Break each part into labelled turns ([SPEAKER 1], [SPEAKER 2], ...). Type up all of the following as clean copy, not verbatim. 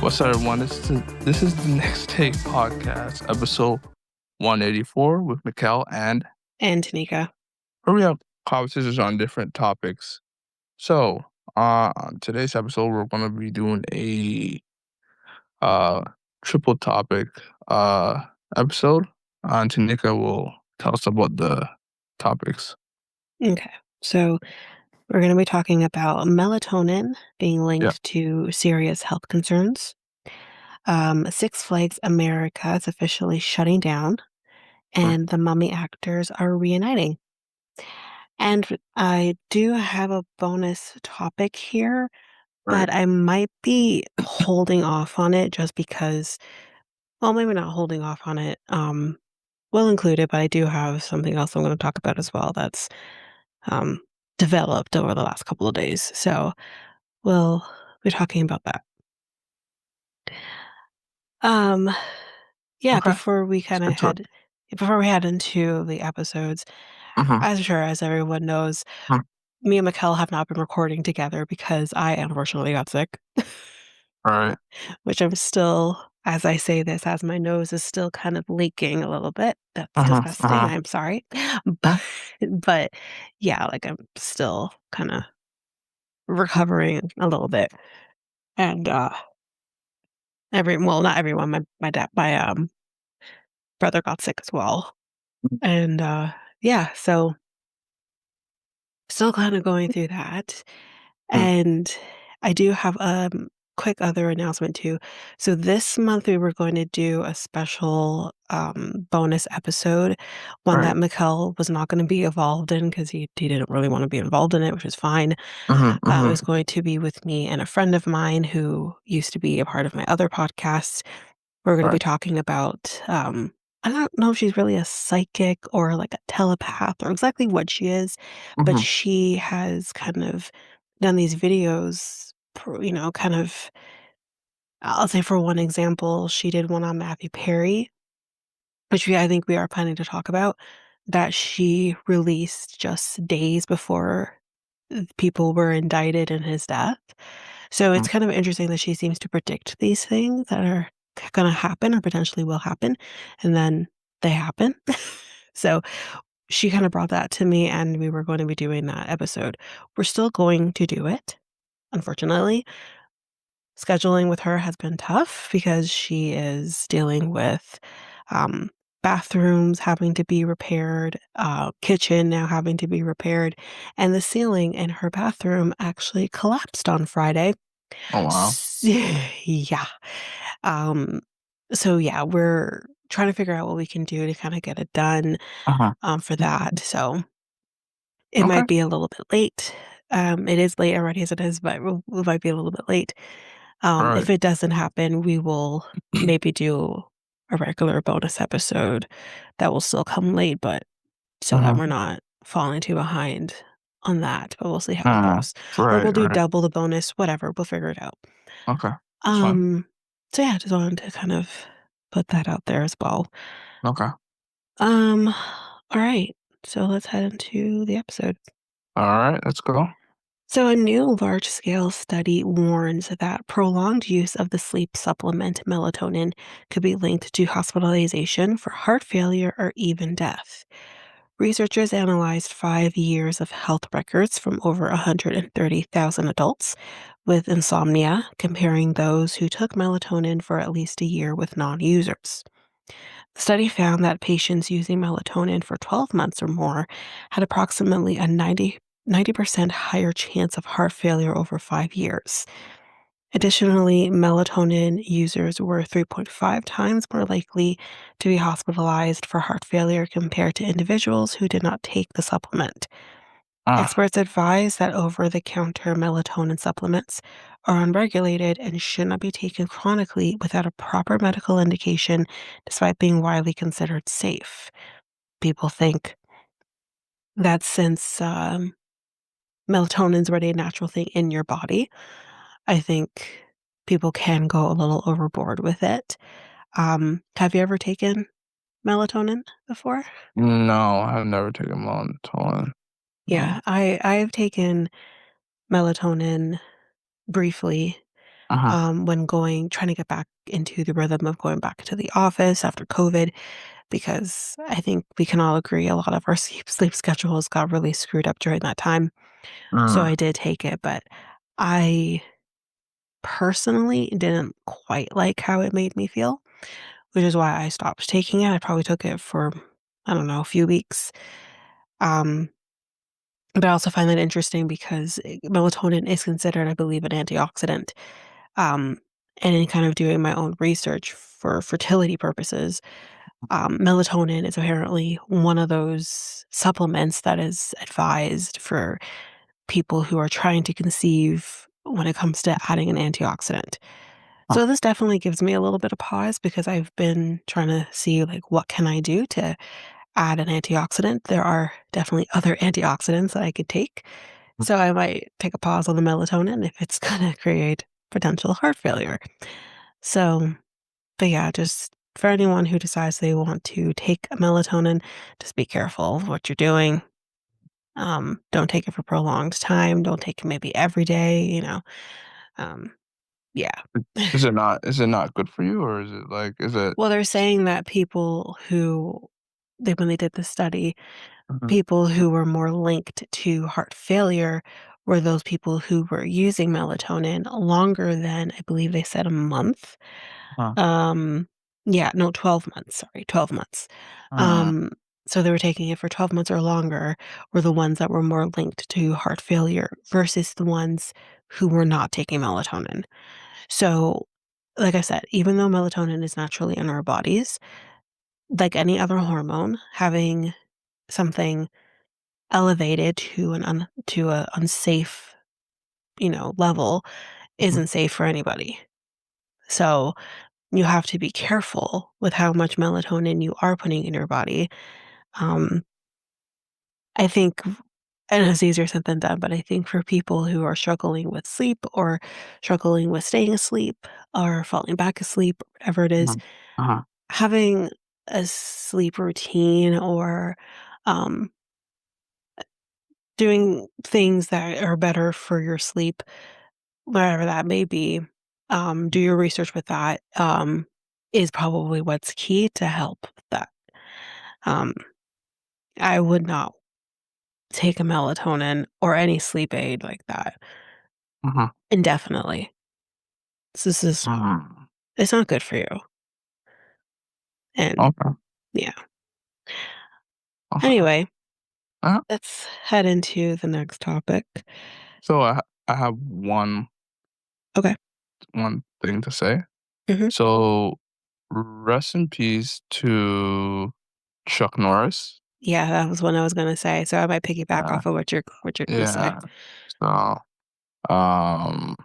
[SPEAKER 1] What's up, everyone? This is the Next Take Podcast, episode 184 with Mikel
[SPEAKER 2] and Tanyka.
[SPEAKER 1] where we have conversations on different topics. So, on today's episode, we're going to be doing a triple topic episode. And Tanyka will tell us about the topics.
[SPEAKER 2] Okay, so we're going to be talking about melatonin being linked to serious health concerns. Six Flags America is officially shutting down, and the Mummy actors are reuniting. And I do have a bonus topic here,
[SPEAKER 1] Right.
[SPEAKER 2] but I might be holding off on it just because, well, maybe not holding off on it. We'll include it, but I do have something else I'm going to talk about as well that's developed over the last couple of days. So we'll be talking about that. Yeah,
[SPEAKER 1] Okay.
[SPEAKER 2] before we kind of
[SPEAKER 1] Good talk.
[SPEAKER 2] head into the episodes, as everyone knows,
[SPEAKER 1] Mhm.
[SPEAKER 2] me and Mikel have not been recording together because I unfortunately got sick,
[SPEAKER 1] Right.
[SPEAKER 2] which I'm still, as I say this, as my nose is still kind of leaking a little bit. That's disgusting. I'm sorry. But yeah, like I'm still kind of recovering a little bit. And not everyone, my brother got sick as well. And yeah, so still kind of going through that. And I do have a quick other announcement too. So this month we were going to do a special bonus episode, one
[SPEAKER 1] Right.
[SPEAKER 2] that Mikkel was not going to be involved in because he didn't really want to be involved in it, which is fine. It was going to be with me and a friend of mine who used to be a part of my other podcasts. We're going to be
[SPEAKER 1] Right.
[SPEAKER 2] talking about I don't know if she's really a psychic or like a telepath or exactly what she is, but she has kind of done these videos, kind of, I'll say for one example, she did one on Matthew Perry, which I think we are planning to talk about, that she released just days before people were indicted in his death. So it's kind of interesting that she seems to predict these things that are going to happen or potentially will happen, and then they happen. So she kind of brought that to me, and we were going to be doing that episode. We're still going to do it, unfortunately. Scheduling with her has been tough because she is dealing with um, bathrooms having to be repaired, kitchen now having to be repaired, and the ceiling in her bathroom actually collapsed on Friday.
[SPEAKER 1] Oh, wow.
[SPEAKER 2] Yeah. Um, so yeah, we're trying to figure out what we can do to kind of get it done for that. So it
[SPEAKER 1] Okay.
[SPEAKER 2] might be a little bit late. It is late already as it is, but we might be a little bit late.
[SPEAKER 1] Right.
[SPEAKER 2] If it doesn't happen, we will maybe do a regular bonus episode that will still come late, but so that we're not falling too behind on that. But we'll see how it goes. Or
[SPEAKER 1] Right.
[SPEAKER 2] we'll do
[SPEAKER 1] Right.
[SPEAKER 2] double the bonus, whatever. We'll figure it out.
[SPEAKER 1] Okay. That's fine.
[SPEAKER 2] Um, so yeah, just wanted to kind of put that out there as well.
[SPEAKER 1] Okay.
[SPEAKER 2] All right. So let's head into the episode.
[SPEAKER 1] All right. Let's go.
[SPEAKER 2] So, a new large scale study warns that prolonged use of the sleep supplement melatonin could be linked to hospitalization for heart failure or even death. Researchers analyzed 5 years of health records from over 130,000 adults with insomnia, comparing those who took melatonin for at least a year with non users. The study found that patients using melatonin for 12 months or more had approximately a 90% higher chance of heart failure over 5 years. Additionally, melatonin users were 3.5 times more likely to be hospitalized for heart failure compared to individuals who did not take the supplement.
[SPEAKER 1] Ah.
[SPEAKER 2] Experts advise that over the counter melatonin supplements are unregulated and should not be taken chronically without a proper medical indication, despite being widely considered safe. People think that since melatonin is already a natural thing in your body, I think people can go a little overboard with it. Have you ever taken melatonin before?
[SPEAKER 1] No, I've never taken melatonin. No.
[SPEAKER 2] Yeah, I've taken melatonin briefly,
[SPEAKER 1] Uh-huh.
[SPEAKER 2] when trying to get back into the rhythm of going back to the office after COVID, because I think we can all agree a lot of our sleep schedules got really screwed up during that time. So
[SPEAKER 1] Mm.
[SPEAKER 2] I did take it, but I personally didn't quite like how it made me feel, which is why I stopped taking it. I probably took it for, I don't know, a few weeks. Um, but I also find that interesting because melatonin is considered, I believe, an antioxidant. Um, and in kind of doing my own research for fertility purposes, melatonin is apparently one of those supplements that is advised for people who are trying to conceive when it comes to adding an antioxidant.
[SPEAKER 1] Huh.
[SPEAKER 2] So this definitely gives me a little bit of pause because I've been trying to see like what can I do to add an antioxidant. There are definitely other antioxidants that I could take. So I might take a pause on the melatonin if it's going to create potential heart failure. So, but yeah, just for anyone who decides they want to take a melatonin, just be careful of what you're doing. Don't take it for prolonged time. Don't take it maybe every day, you know. Um, yeah.
[SPEAKER 1] Is it not good for you, or is it like is it?
[SPEAKER 2] Well, they're saying that people who when they did the study,
[SPEAKER 1] Mhm.
[SPEAKER 2] people who were more linked to heart failure were those people who were using melatonin longer than, I believe they said, a month.
[SPEAKER 1] Huh.
[SPEAKER 2] Um, yeah, no, 12 months, sorry, 12 months.
[SPEAKER 1] Mm.
[SPEAKER 2] Um, so they were taking it for 12 months or longer were the ones that were more linked to heart failure versus the ones who were not taking melatonin. So, like I said, even though melatonin is naturally in our bodies, like any other hormone, having something elevated to a unsafe, level
[SPEAKER 1] Mhm.
[SPEAKER 2] isn't safe for anybody. So, you have to be careful with how much melatonin you are putting in your body. Um, I think and it's easier said than done, but I think for people who are struggling with sleep or struggling with staying asleep or falling back asleep, whatever it is,
[SPEAKER 1] Mhm. Uh-huh.
[SPEAKER 2] having a sleep routine or, um, doing things that are better for your sleep, whatever that may be, do your research with that, is probably what's key to help with that. Um, I would not take a melatonin or any sleep aid like that
[SPEAKER 1] Uh-huh.
[SPEAKER 2] indefinitely. This is
[SPEAKER 1] Mhm.
[SPEAKER 2] it's not good for you. And
[SPEAKER 1] Okay.
[SPEAKER 2] yeah.
[SPEAKER 1] Okay.
[SPEAKER 2] Anyway,
[SPEAKER 1] Uh,
[SPEAKER 2] let's head into the next topic.
[SPEAKER 1] so I have
[SPEAKER 2] Okay.
[SPEAKER 1] one thing to say.
[SPEAKER 2] Mhm.
[SPEAKER 1] So rest in peace to Chuck Norris.
[SPEAKER 2] Yeah, that was what I was gonna say. So I might piggyback
[SPEAKER 1] Yeah.
[SPEAKER 2] off of what you're gonna say.
[SPEAKER 1] Yeah. So um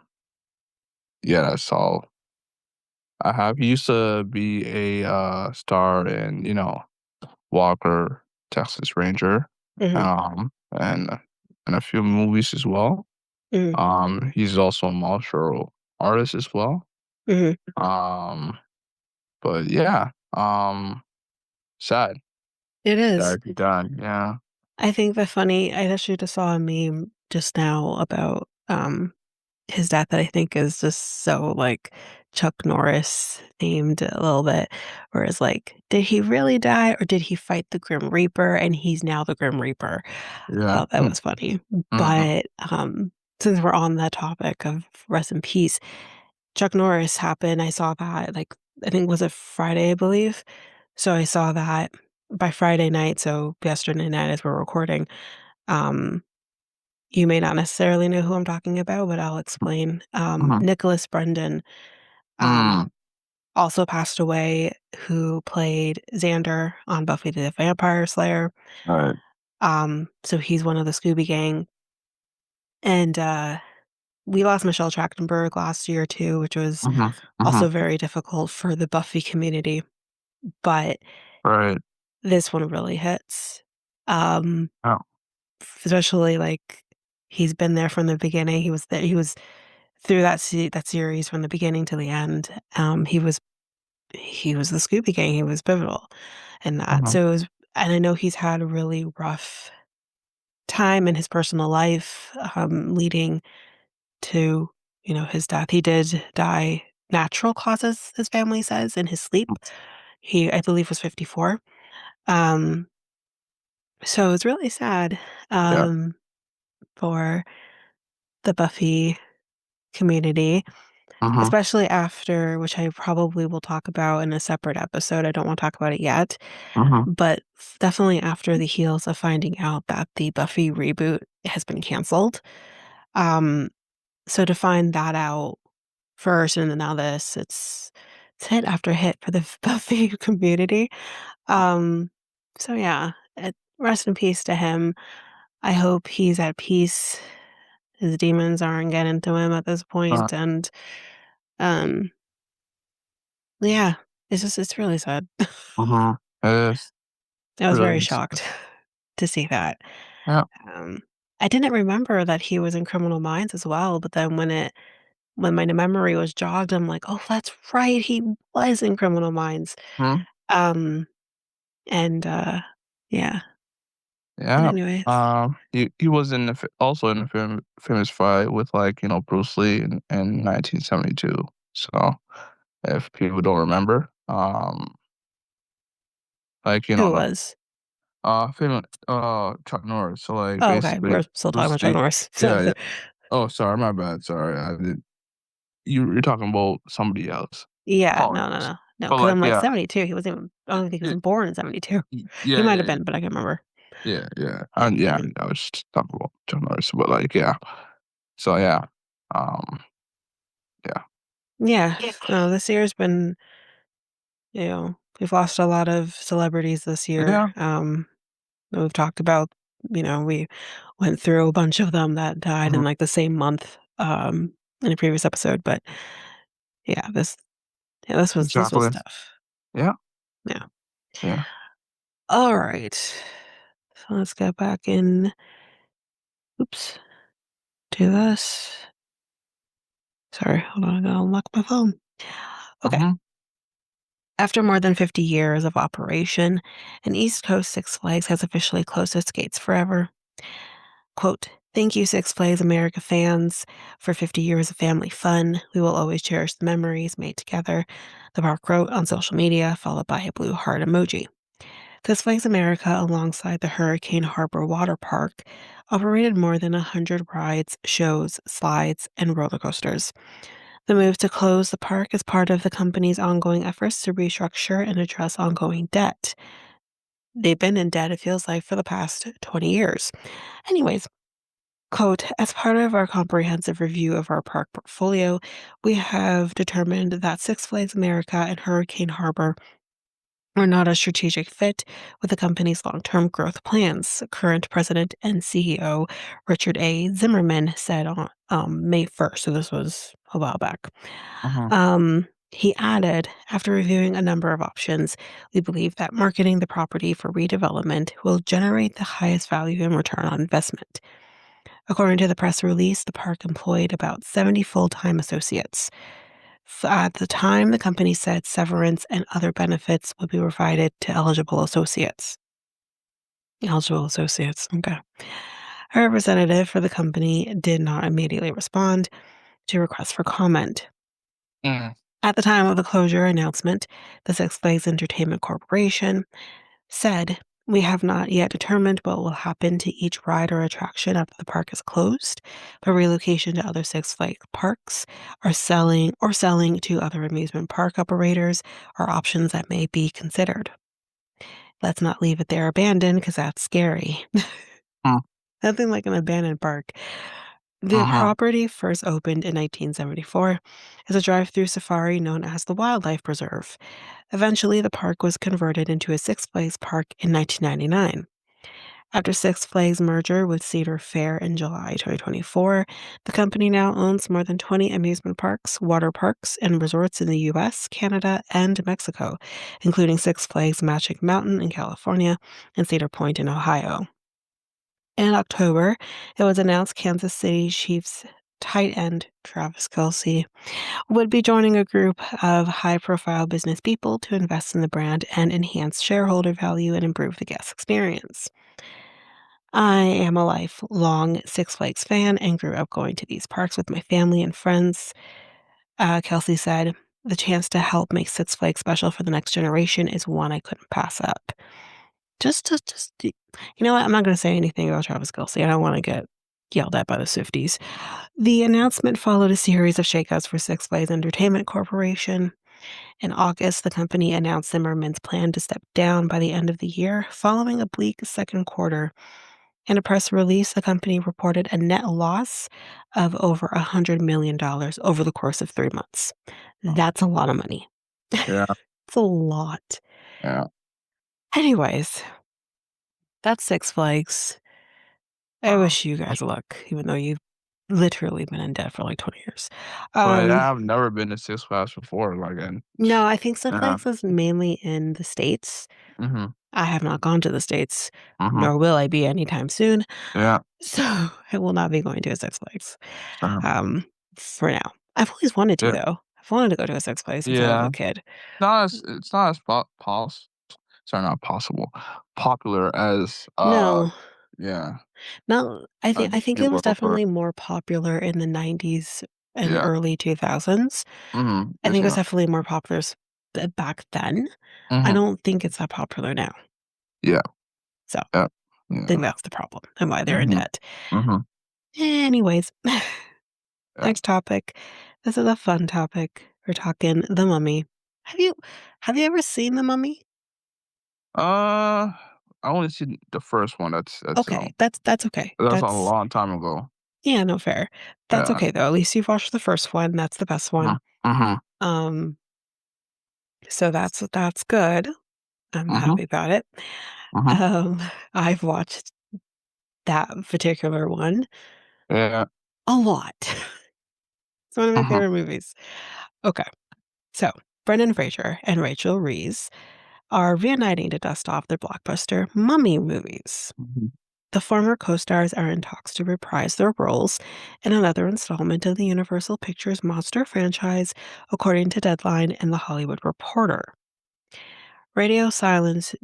[SPEAKER 1] yeah, that's all I have. He used to be a star in, Walker, Texas Ranger,
[SPEAKER 2] Mhm.
[SPEAKER 1] and a few movies as well.
[SPEAKER 2] Mhm.
[SPEAKER 1] He's also a martial artist as well.
[SPEAKER 2] Mhm.
[SPEAKER 1] Um, but yeah, sad
[SPEAKER 2] It is.
[SPEAKER 1] that he died. Yeah,
[SPEAKER 2] I think I actually just saw a meme just now about his death that I think is just so like Chuck Norris themed a little bit, where it's like, did he really die or did he fight the Grim Reaper and he's now the Grim Reaper? I
[SPEAKER 1] yeah.
[SPEAKER 2] thought that was funny.
[SPEAKER 1] Mhm.
[SPEAKER 2] But since we're on that topic of rest in peace, Chuck Norris happened. I saw that like I think was it Friday, I believe. So I saw that by Friday night, so yesterday night as we're recording. Um you may not necessarily know who I'm talking about, but I'll explain.
[SPEAKER 1] Mhm.
[SPEAKER 2] Nicholas Brendon, um,
[SPEAKER 1] Mm.
[SPEAKER 2] also passed away, who played Xander on Buffy the Vampire Slayer.
[SPEAKER 1] Right.
[SPEAKER 2] So he's one of the Scooby Gang. And, we lost Michelle Trachtenberg last year too, which was
[SPEAKER 1] Mhm. Mhm.
[SPEAKER 2] also very difficult for the Buffy community, but
[SPEAKER 1] Right.
[SPEAKER 2] this one really hits. Um,
[SPEAKER 1] Oh.
[SPEAKER 2] especially, like, he's been there from the beginning. He was through that series from the beginning to the end. He was he was the Scooby Gang. He was pivotal in that.
[SPEAKER 1] Mhm.
[SPEAKER 2] So it was, and I know he's had a really rough time in his personal life, leading to, his death. He did die natural causes, his family says, in his sleep. He, I believe, was 54. Um, so it's really sad,
[SPEAKER 1] Yeah.
[SPEAKER 2] um, for the Buffy community,
[SPEAKER 1] Mhm.
[SPEAKER 2] especially after, which I probably will talk about in a separate episode. I don't want to talk about it yet,
[SPEAKER 1] Mhm.
[SPEAKER 2] but definitely after the heels of finding out that the Buffy reboot has been canceled. Um, so to find that out first and then now this, it's hit after hit for the Buffy community. Um, so yeah, rest in peace to him. I hope he's at peace. His demons aren't getting to him at this
[SPEAKER 1] Uh,
[SPEAKER 2] point, and um, yeah, it's really sad.
[SPEAKER 1] mhm. It is
[SPEAKER 2] I was very
[SPEAKER 1] really sad.
[SPEAKER 2] shocked to see that.
[SPEAKER 1] Yeah.
[SPEAKER 2] Um, I didn't remember that he was in Criminal Minds as well, but then when my memory was jogged, I'm like, "Oh, that's right, he was in Criminal Minds."
[SPEAKER 1] Mhm.
[SPEAKER 2] Um, and, yeah. But
[SPEAKER 1] Yeah.
[SPEAKER 2] anyways.
[SPEAKER 1] He was in the also in the famous fight with like Bruce Lee in 1972. So if people don't remember, like
[SPEAKER 2] Who was?
[SPEAKER 1] famous Chuck Norris. So like
[SPEAKER 2] Oh, okay,
[SPEAKER 1] basically
[SPEAKER 2] we're still talking
[SPEAKER 1] Bruce
[SPEAKER 2] about Chuck
[SPEAKER 1] Lee.
[SPEAKER 2] Norris. So,
[SPEAKER 1] Yeah, yeah. Oh, sorry, my bad. Sorry, I did. You're talking about somebody else.
[SPEAKER 2] yeah, no, no,
[SPEAKER 1] Apologies.
[SPEAKER 2] no. No,
[SPEAKER 1] But
[SPEAKER 2] because 'cause
[SPEAKER 1] like
[SPEAKER 2] I'm like,
[SPEAKER 1] yeah,
[SPEAKER 2] 72, he wasn't even I don't think he was
[SPEAKER 1] y-
[SPEAKER 2] born in 72. He
[SPEAKER 1] yeah,
[SPEAKER 2] might have
[SPEAKER 1] yeah,
[SPEAKER 2] been, but I can't remember.
[SPEAKER 1] yeah, yeah.
[SPEAKER 2] Yeah.
[SPEAKER 1] I was just talking about Chuck Norris, but like yeah. So yeah, um, yeah,
[SPEAKER 2] Yeah. No, this year's been, we've lost a lot of celebrities this year.
[SPEAKER 1] yeah.
[SPEAKER 2] We've talked about, we went through a bunch of them that died in
[SPEAKER 1] Mhm.
[SPEAKER 2] like the same month, in a previous episode, but yeah, this was
[SPEAKER 1] Exactly.
[SPEAKER 2] tough.
[SPEAKER 1] Yeah,
[SPEAKER 2] Yeah.
[SPEAKER 1] yeah.
[SPEAKER 2] All right. So let's go back in. Oops. Do this. Sorry, hold on. I gotta unlock my phone. Okay.
[SPEAKER 1] Mhm.
[SPEAKER 2] After more than 50 years of operation, an East Coast Six Flags has officially closed its gates forever. Quote, "Thank you, Six Flags America fans, for 50 years of family fun. We will always cherish the memories made together," the park wrote on social media, followed by a blue heart emoji. Six Flags America, alongside the Hurricane Harbor Water Park, operated more than 100 rides, shows, slides, and roller coasters. The move to close the park is part of the company's ongoing efforts to restructure and address ongoing debt. They've been in debt, it feels like, for the past 20 years. Anyways, quote, "As part of our comprehensive review of our park portfolio, we have determined that Six Flags America and Hurricane Harbor are not a strategic fit with the company's long-term growth plans," current president and CEO Richard A. Zimmerman said on May 1st. So this was a while back.
[SPEAKER 1] Mhm.
[SPEAKER 2] He added, "After reviewing a number of options, we believe that marketing the property for redevelopment will generate the highest value and return on investment." According to the press release, the park employed about 70 full-time associates. At the time, the company said severance and other benefits would be provided to eligible associates. Eligible associates, okay. A representative for the company did not immediately respond to requests for comment.
[SPEAKER 1] Mm.
[SPEAKER 2] At the time of the closure announcement, the Six Flags Entertainment Corporation said, "We have not yet determined what will happen to each ride or attraction after the park is closed, but relocation to other Six Flags parks or selling to other amusement park operators are options that may be considered. Let's not leave it there abandoned because that's scary."
[SPEAKER 1] Mm.
[SPEAKER 2] Nothing like an abandoned park. The
[SPEAKER 1] Mhm.
[SPEAKER 2] property first opened in 1974 as a drive-through safari known as the Wildlife Preserve. Eventually, the park was converted into a Six Flags park in 1999. After Six Flags' merger with Cedar Fair in July 2024, the company now owns more than 20 amusement parks, water parks, and resorts in the US, Canada, and Mexico, including Six Flags Magic Mountain in California and Cedar Point in Ohio. In October, it was announced Kansas City Chiefs tight end Travis Kelce would be joining a group of high-profile business people to invest in the brand and enhance shareholder value and improve the guest experience. I am a lifelong Six Flags fan and grew up going to these parks with my family and friends. Kelsey said, the chance to help make Six Flags special for the next generation is one I couldn't pass up. You know what? I'm not going to say anything about Travis Kelce. I don't want to get yelled at by the Swifties. The announcement followed a series of shakeouts for Six Flags Entertainment Corporation. In August, the company announced Zimmerman's plan to step down by the end of the year, following a bleak second quarter. In a press release, the company reported a net loss of over $100 million over the course of 3 months.
[SPEAKER 1] Oh,
[SPEAKER 2] That's a lot of money.
[SPEAKER 1] yeah,
[SPEAKER 2] It's a lot.
[SPEAKER 1] yeah.
[SPEAKER 2] Anyways, that's Six Flags. I wish you guys luck, even though you've literally been in debt for like 20 years.
[SPEAKER 1] But
[SPEAKER 2] Um,
[SPEAKER 1] I've never been to Six Flags before, like, and
[SPEAKER 2] no, I think Six
[SPEAKER 1] yeah.
[SPEAKER 2] Flags is mainly in the States.
[SPEAKER 1] Mhm,
[SPEAKER 2] I have not gone to the States,
[SPEAKER 1] mhm.
[SPEAKER 2] nor will I be anytime soon.
[SPEAKER 1] Yeah,
[SPEAKER 2] So I will not be going to a Six Flags
[SPEAKER 1] same.
[SPEAKER 2] um, for now. I've always wanted to,
[SPEAKER 1] Yeah,
[SPEAKER 2] though. I've wanted to go to a Six Flags since I was a
[SPEAKER 1] yeah.
[SPEAKER 2] kid.
[SPEAKER 1] It's not as sorry, not possible, popular as,
[SPEAKER 2] No,
[SPEAKER 1] yeah,
[SPEAKER 2] no, I think it
[SPEAKER 1] people
[SPEAKER 2] was
[SPEAKER 1] are prefer.
[SPEAKER 2] definitely more popular in the 90s and
[SPEAKER 1] Yeah.
[SPEAKER 2] early 2000s.
[SPEAKER 1] Mhm.
[SPEAKER 2] I
[SPEAKER 1] Yes,
[SPEAKER 2] think it was
[SPEAKER 1] yeah.
[SPEAKER 2] definitely more popular back then. I
[SPEAKER 1] Mhm.
[SPEAKER 2] don't think it's that popular now.
[SPEAKER 1] Yeah,
[SPEAKER 2] So I
[SPEAKER 1] yeah,
[SPEAKER 2] think
[SPEAKER 1] yeah.
[SPEAKER 2] that's the problem and why they're in
[SPEAKER 1] Mhm,
[SPEAKER 2] debt.
[SPEAKER 1] mhm.
[SPEAKER 2] Anyways,
[SPEAKER 1] Yeah.
[SPEAKER 2] next topic. This is a fun topic. We're talking The Mummy. Have you have you ever seen The Mummy?
[SPEAKER 1] I only seen the first one,
[SPEAKER 2] Okay, that's okay.
[SPEAKER 1] that's a
[SPEAKER 2] That's
[SPEAKER 1] long time ago.
[SPEAKER 2] yeah, no fair. That's
[SPEAKER 1] Yeah.
[SPEAKER 2] okay though. At least you've watched the first one. That's the best one.
[SPEAKER 1] Mhm, mhm,
[SPEAKER 2] Um, so that's good. I'm
[SPEAKER 1] mhm,
[SPEAKER 2] happy about it.
[SPEAKER 1] mhm.
[SPEAKER 2] Um, I've watched that particular one
[SPEAKER 1] Yeah.
[SPEAKER 2] a lot. It's one of my
[SPEAKER 1] Mhm,
[SPEAKER 2] favorite movies. Okay, so Brendan Fraser and Rachel Reeves are reuniting to dust off their blockbuster Mummy movies.
[SPEAKER 1] mhm.
[SPEAKER 2] The former co-stars are in talks to reprise their roles in another installment of the Universal Pictures monster franchise, according to Deadline and The Hollywood Reporter. Radio Silence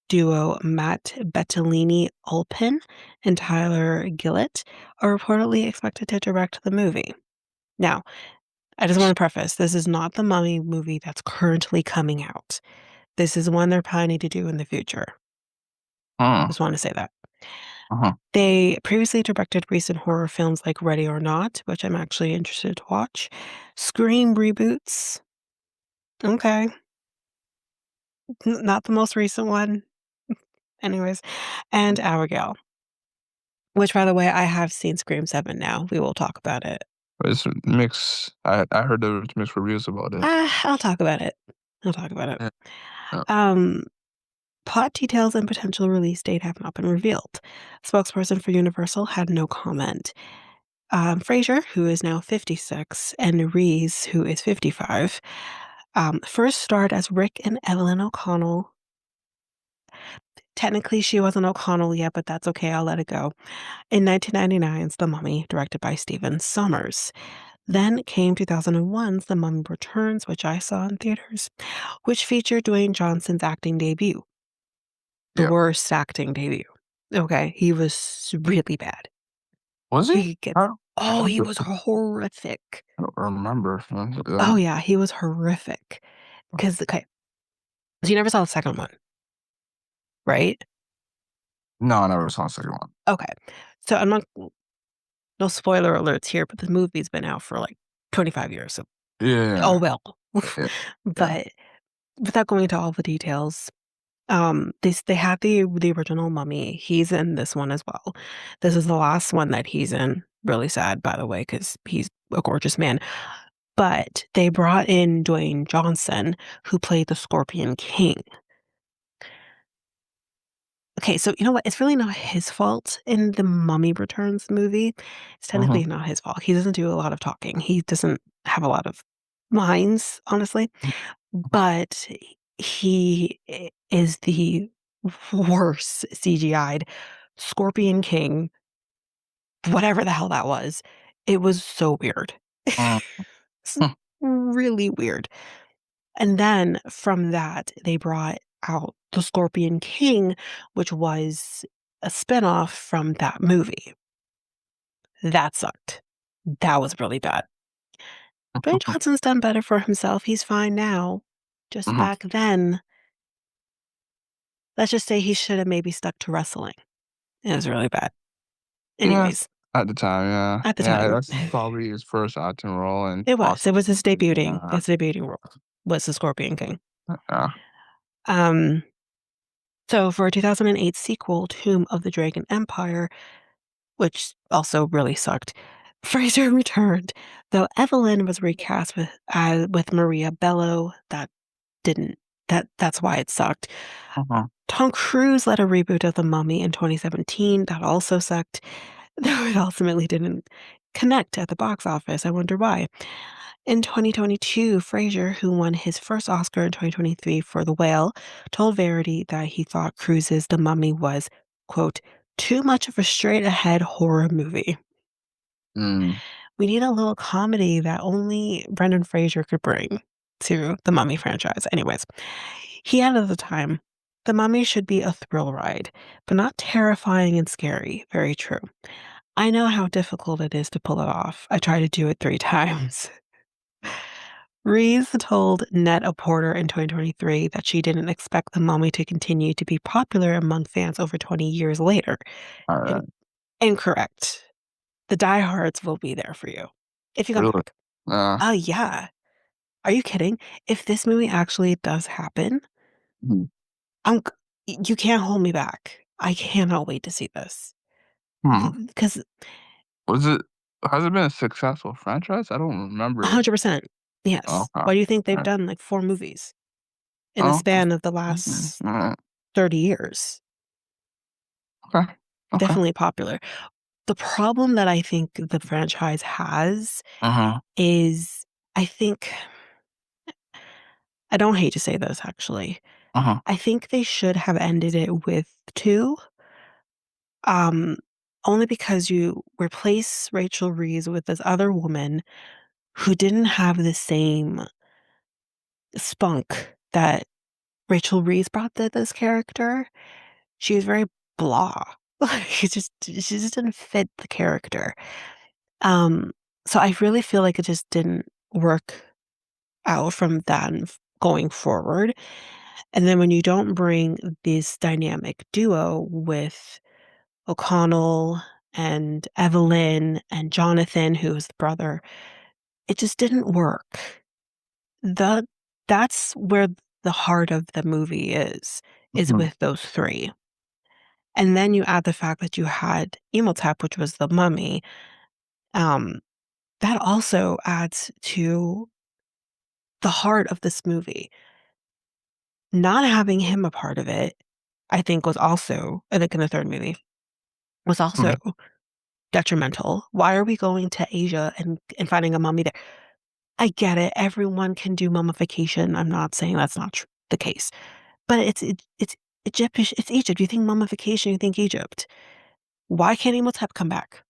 [SPEAKER 2] duo Matt Bettinelli-Olpin and Tyler Gillett are reportedly expected to direct the movie. Now, I just want to preface, this is not the Mummy movie that's currently coming out. This is one they're planning to do in the future.
[SPEAKER 1] Mm,
[SPEAKER 2] Just want to say that.
[SPEAKER 1] mhm.
[SPEAKER 2] They previously directed recent horror films like Ready or Not, which I'm actually interested to watch, Scream reboots, okay, not the most recent one, anyways, and Our which, by the way, I have seen Scream 7 now. We will talk about it.
[SPEAKER 1] It's mixed. I heard there was mixed reviews about it.
[SPEAKER 2] I'll talk about it. I'll talk about it.
[SPEAKER 1] Yeah, yeah.
[SPEAKER 2] Um, Plot details and potential release date have not been revealed. Spokesperson for Universal had no comment. Fraser, who is now 56, and Reese, who is 55, first starred as Rick and Evelyn O'Connell. Technically, she wasn't O'Connell yet, but that's okay. I'll let it go. In 1999's The Mummy, directed by Stephen Sommers. Then came 2001's The Mummy Returns, which I saw in theaters, which featured Dwayne Johnson's acting debut. The
[SPEAKER 1] Yeah.
[SPEAKER 2] worst acting debut. Okay, he was really bad.
[SPEAKER 1] Was he?
[SPEAKER 2] He gets
[SPEAKER 1] I
[SPEAKER 2] oh,
[SPEAKER 1] don't
[SPEAKER 2] he was horrific.
[SPEAKER 1] remember.
[SPEAKER 2] Oh, yeah, he was horrific. Because okay, so you never saw the second one, right?
[SPEAKER 1] No, I never saw the second one.
[SPEAKER 2] Okay. So I'm not no spoiler alerts here, but the movie's been out for, like, 25 years, so oh
[SPEAKER 1] Yeah,
[SPEAKER 2] well.
[SPEAKER 1] yeah, yeah.
[SPEAKER 2] But without going into all the details, they had the original Mummy. He's in this one as well. This is the last one that he's in. Really sad, by the way, because he's a gorgeous man. But they brought in Dwayne Johnson, who played the Scorpion King. Okay, so you know what? It's really not his fault in the Mummy Returns movie. It's
[SPEAKER 1] Mhm,
[SPEAKER 2] technically not his fault. He doesn't do a lot of talking. He doesn't have a lot of lines, honestly.
[SPEAKER 1] mhm,
[SPEAKER 2] But is the worst CGI'd Scorpion King, whatever the hell that was, It was so weird.
[SPEAKER 1] Mm,
[SPEAKER 2] It's
[SPEAKER 1] hmm,
[SPEAKER 2] really weird. And then from that, they brought out The Scorpion King, which was a spinoff from that movie. That sucked. That was really bad. Dwayne Johnson's done better for himself. He's fine now. Just
[SPEAKER 1] mhm.
[SPEAKER 2] back then, let's just say he should have maybe stuck to wrestling. It was really bad.
[SPEAKER 1] Yeah,
[SPEAKER 2] Anyways,
[SPEAKER 1] at the time, yeah.
[SPEAKER 2] at the
[SPEAKER 1] Yeah,
[SPEAKER 2] time,
[SPEAKER 1] that's probably his first acting role and
[SPEAKER 2] it was. It
[SPEAKER 1] possibly
[SPEAKER 2] was his debuting.
[SPEAKER 1] yeah,
[SPEAKER 2] His debuting role was the Scorpion King.
[SPEAKER 1] yeah.
[SPEAKER 2] Um, so for a 2008 sequel, Tomb of the Dragon Empire, which also really sucked, Fraser returned, though Evelyn was recast with Maria Bello. That didn't. That's why it sucked.
[SPEAKER 1] Uh-huh.
[SPEAKER 2] Tom Cruise led a reboot of The Mummy in 2017. That also sucked, though it ultimately didn't connect at the box office. I wonder why. In 2022, Fraser, who won his first Oscar in 2023 for The Whale, told Verity that he thought Cruise's The Mummy was, quote, too much of a straight ahead horror movie.
[SPEAKER 1] Mm,
[SPEAKER 2] We need a little comedy that only Brendan Fraser could bring to the Mummy franchise. Anyways, he added at the time, the Mummy should be a thrill ride, but not terrifying and scary. Very true. I know how difficult it is to pull it off. I tried to do it 3 times. Reese told Net a Porter in 2023 that she didn't expect the Mummy to continue to be popular among fans over 20 years later.
[SPEAKER 1] alright.
[SPEAKER 2] And incorrect. The diehards will be there for you if you come
[SPEAKER 1] Really?
[SPEAKER 2] back.
[SPEAKER 1] Yeah.
[SPEAKER 2] Oh, yeah. Are you kidding? If this movie actually does happen,
[SPEAKER 1] Mhm.
[SPEAKER 2] I'm you can't hold me back. I cannot wait to see this.
[SPEAKER 1] Hmm.
[SPEAKER 2] Because
[SPEAKER 1] Was it has it been a successful franchise? I don't remember.
[SPEAKER 2] 100%. Yes.
[SPEAKER 1] Okay.
[SPEAKER 2] Why do you think they've
[SPEAKER 1] Alright.
[SPEAKER 2] done like 4 movies in the
[SPEAKER 1] Oh,
[SPEAKER 2] span of the
[SPEAKER 1] mhm,
[SPEAKER 2] last
[SPEAKER 1] alright.
[SPEAKER 2] 30 years?
[SPEAKER 1] Okay. Okay.
[SPEAKER 2] Definitely popular. The problem that I think the franchise has
[SPEAKER 1] Uh-huh.
[SPEAKER 2] is I think I don't hate to say this actually.
[SPEAKER 1] Uh-huh.
[SPEAKER 2] I think they should have ended it with 2, um, only because you replace Rachel Reeves with this other woman who didn't have the same spunk that Rachel Reeves brought to this character. She was very blah. Like, she just didn't fit the character. Um, so I really feel like it just didn't work out from then going forward. And then when you don't bring this dynamic duo with O'Connell and Evelyn and Jonathan, who is the brother, it just didn't work. The that's where the heart of the movie is
[SPEAKER 1] Mhm.
[SPEAKER 2] with those 3. And then you add the fact that you had Emotep, which was the mummy, um, that also adds to the heart of this movie. Not having him a part of it, I think was also I think in the 3rd movie, was also
[SPEAKER 1] Mhm.
[SPEAKER 2] detrimental. Why are we going to Asia and finding a mummy there? I get it, everyone can do mummification, I'm not saying that's not the case, but it's Egyptian it's Egypt, you think mummification, you think Egypt. Why can't Imhotep come back?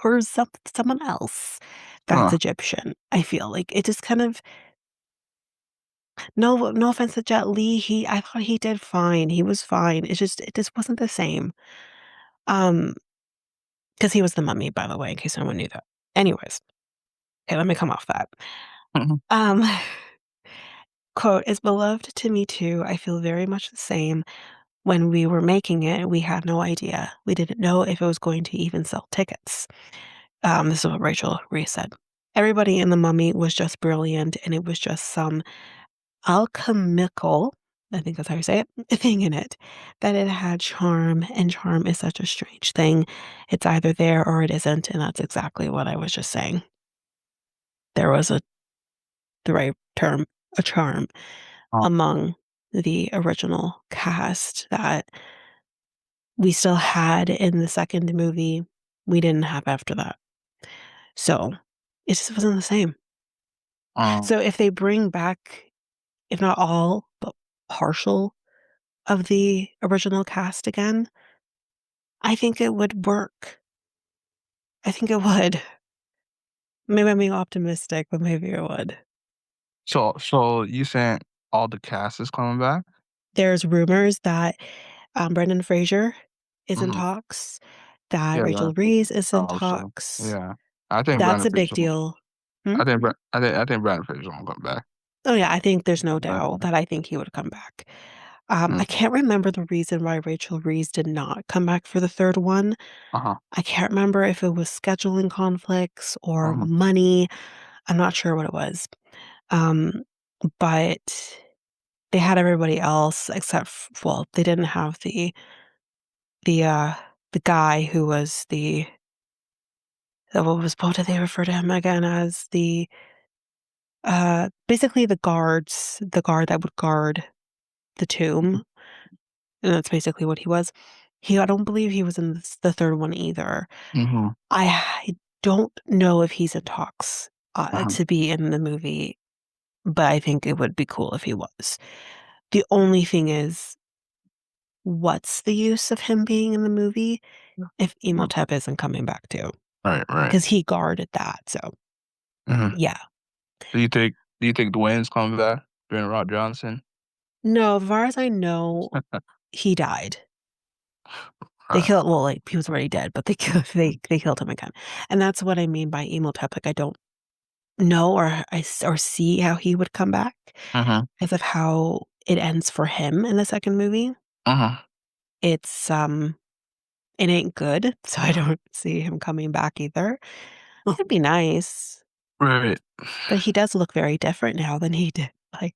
[SPEAKER 2] Or someone else that's
[SPEAKER 1] Huh.
[SPEAKER 2] Egyptian, I feel like it just kind of no offense to Jet Li, I thought he did fine, he was fine, it just wasn't the same. Um, because he was the mummy, by the way, in case no one knew that. Anyways, okay, let me come off that.
[SPEAKER 1] Mhm.
[SPEAKER 2] Um, quote, "Is beloved to me too. I feel very much the same. When we were making it, we had no idea. We didn't know if it was going to even sell tickets." This is what Rachel Reese said. Everybody in The Mummy was just brilliant, and it was just some alchemical, I think that's how you say it, thing in it, that it had charm, and charm is such a strange thing. It's either there or it isn't, and that's exactly what I was just saying. There was the right term, a charm
[SPEAKER 1] Oh,
[SPEAKER 2] among the original cast that we still had in the 2nd movie, we didn't have after that. So, it just wasn't the same.
[SPEAKER 1] um,
[SPEAKER 2] So, if they bring back, if not all, but partial of the original cast again, I think it would work. I think it would. Maybe I'm being optimistic, but maybe it would.
[SPEAKER 1] So you saying all the cast is coming back?
[SPEAKER 2] There's rumors that, Brendan Fraser is in
[SPEAKER 1] Mhm.
[SPEAKER 2] talks, that
[SPEAKER 1] Yeah,
[SPEAKER 2] Rachel Reese is in
[SPEAKER 1] also.
[SPEAKER 2] talks.
[SPEAKER 1] Yeah. I think
[SPEAKER 2] That's
[SPEAKER 1] Brandon
[SPEAKER 2] a big
[SPEAKER 1] Fraser will
[SPEAKER 2] deal. Hmm?
[SPEAKER 1] I think Brandon Fraser will come back.
[SPEAKER 2] Oh, yeah, I think there's no doubt
[SPEAKER 1] Uh,
[SPEAKER 2] that I think he would come back. I
[SPEAKER 1] mm,
[SPEAKER 2] can't remember the reason why Rachel Reese did not come back for the 3rd one.
[SPEAKER 1] uh-huh.
[SPEAKER 2] I can't remember if it was scheduling conflicts or
[SPEAKER 1] Uh-huh.
[SPEAKER 2] money. I'm not sure what it was. Um, but they had everybody else except well, they didn't have the, uh, the guy who was what did they refer to him again as? Basically the guard that would guard the tomb, and that's basically what he was. I don't believe he was in the 3rd one either.
[SPEAKER 1] Mhm.
[SPEAKER 2] I don't know if he's in talks,
[SPEAKER 1] Uh-huh.
[SPEAKER 2] to be in the movie, but I think it would be cool if he was. The only thing is, what's the use of him being in the movie if
[SPEAKER 1] Mm.
[SPEAKER 2] Imhotep isn't coming back too?
[SPEAKER 1] Right, right.
[SPEAKER 2] Because he guarded that, so,
[SPEAKER 1] Mhm.
[SPEAKER 2] yeah.
[SPEAKER 1] Do you think Dwayne's coming back? Dwayne Rock Johnson?
[SPEAKER 2] No, as far as I know, he died. They
[SPEAKER 1] Right.
[SPEAKER 2] killed well, like, he was already dead, but they killed him again, and that's what I mean by Imhotep, like, I don't know or see how he would come back
[SPEAKER 1] Mhm.
[SPEAKER 2] because of how it ends for him in the 2nd movie.
[SPEAKER 1] Mhm.
[SPEAKER 2] It's, it ain't good, so I don't see him coming back either. It'd be nice,
[SPEAKER 1] Right.
[SPEAKER 2] but he does look very different now than he did, like,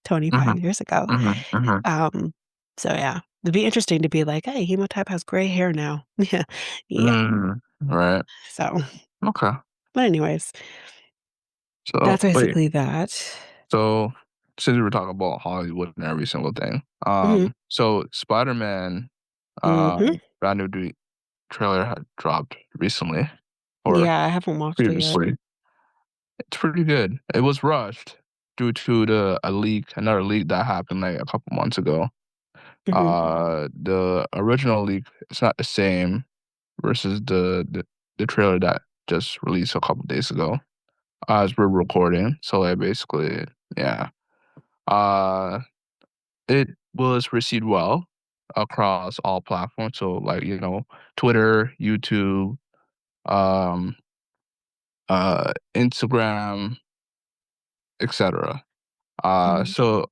[SPEAKER 2] 25
[SPEAKER 1] Mhm.
[SPEAKER 2] years ago.
[SPEAKER 1] Mhm. Mhm.
[SPEAKER 2] Um, so yeah, it'd be interesting to be like, "Hey, Hemotep has gray hair now." Yeah, yeah,
[SPEAKER 1] Mm. Right.
[SPEAKER 2] so
[SPEAKER 1] Okay.
[SPEAKER 2] but anyways,
[SPEAKER 1] So
[SPEAKER 2] that's
[SPEAKER 1] wait.
[SPEAKER 2] basically that.
[SPEAKER 1] So since we were talking about Hollywood and every single thing,
[SPEAKER 2] Mhm,
[SPEAKER 1] so Spider-Man,
[SPEAKER 2] mhm.
[SPEAKER 1] brand new trailer had dropped recently or
[SPEAKER 2] Yeah, I haven't watched it yet.
[SPEAKER 1] previously. It's pretty good. It was rushed due to another leak that happened like a couple months ago.
[SPEAKER 2] Mhm,
[SPEAKER 1] The original leak it's not the same versus the trailer that just released a couple days ago. As we're recording, so like basically, yeah. Uh, it was received well across all platforms. So like Twitter, YouTube, um, Instagram, etc.
[SPEAKER 2] mhm,
[SPEAKER 1] So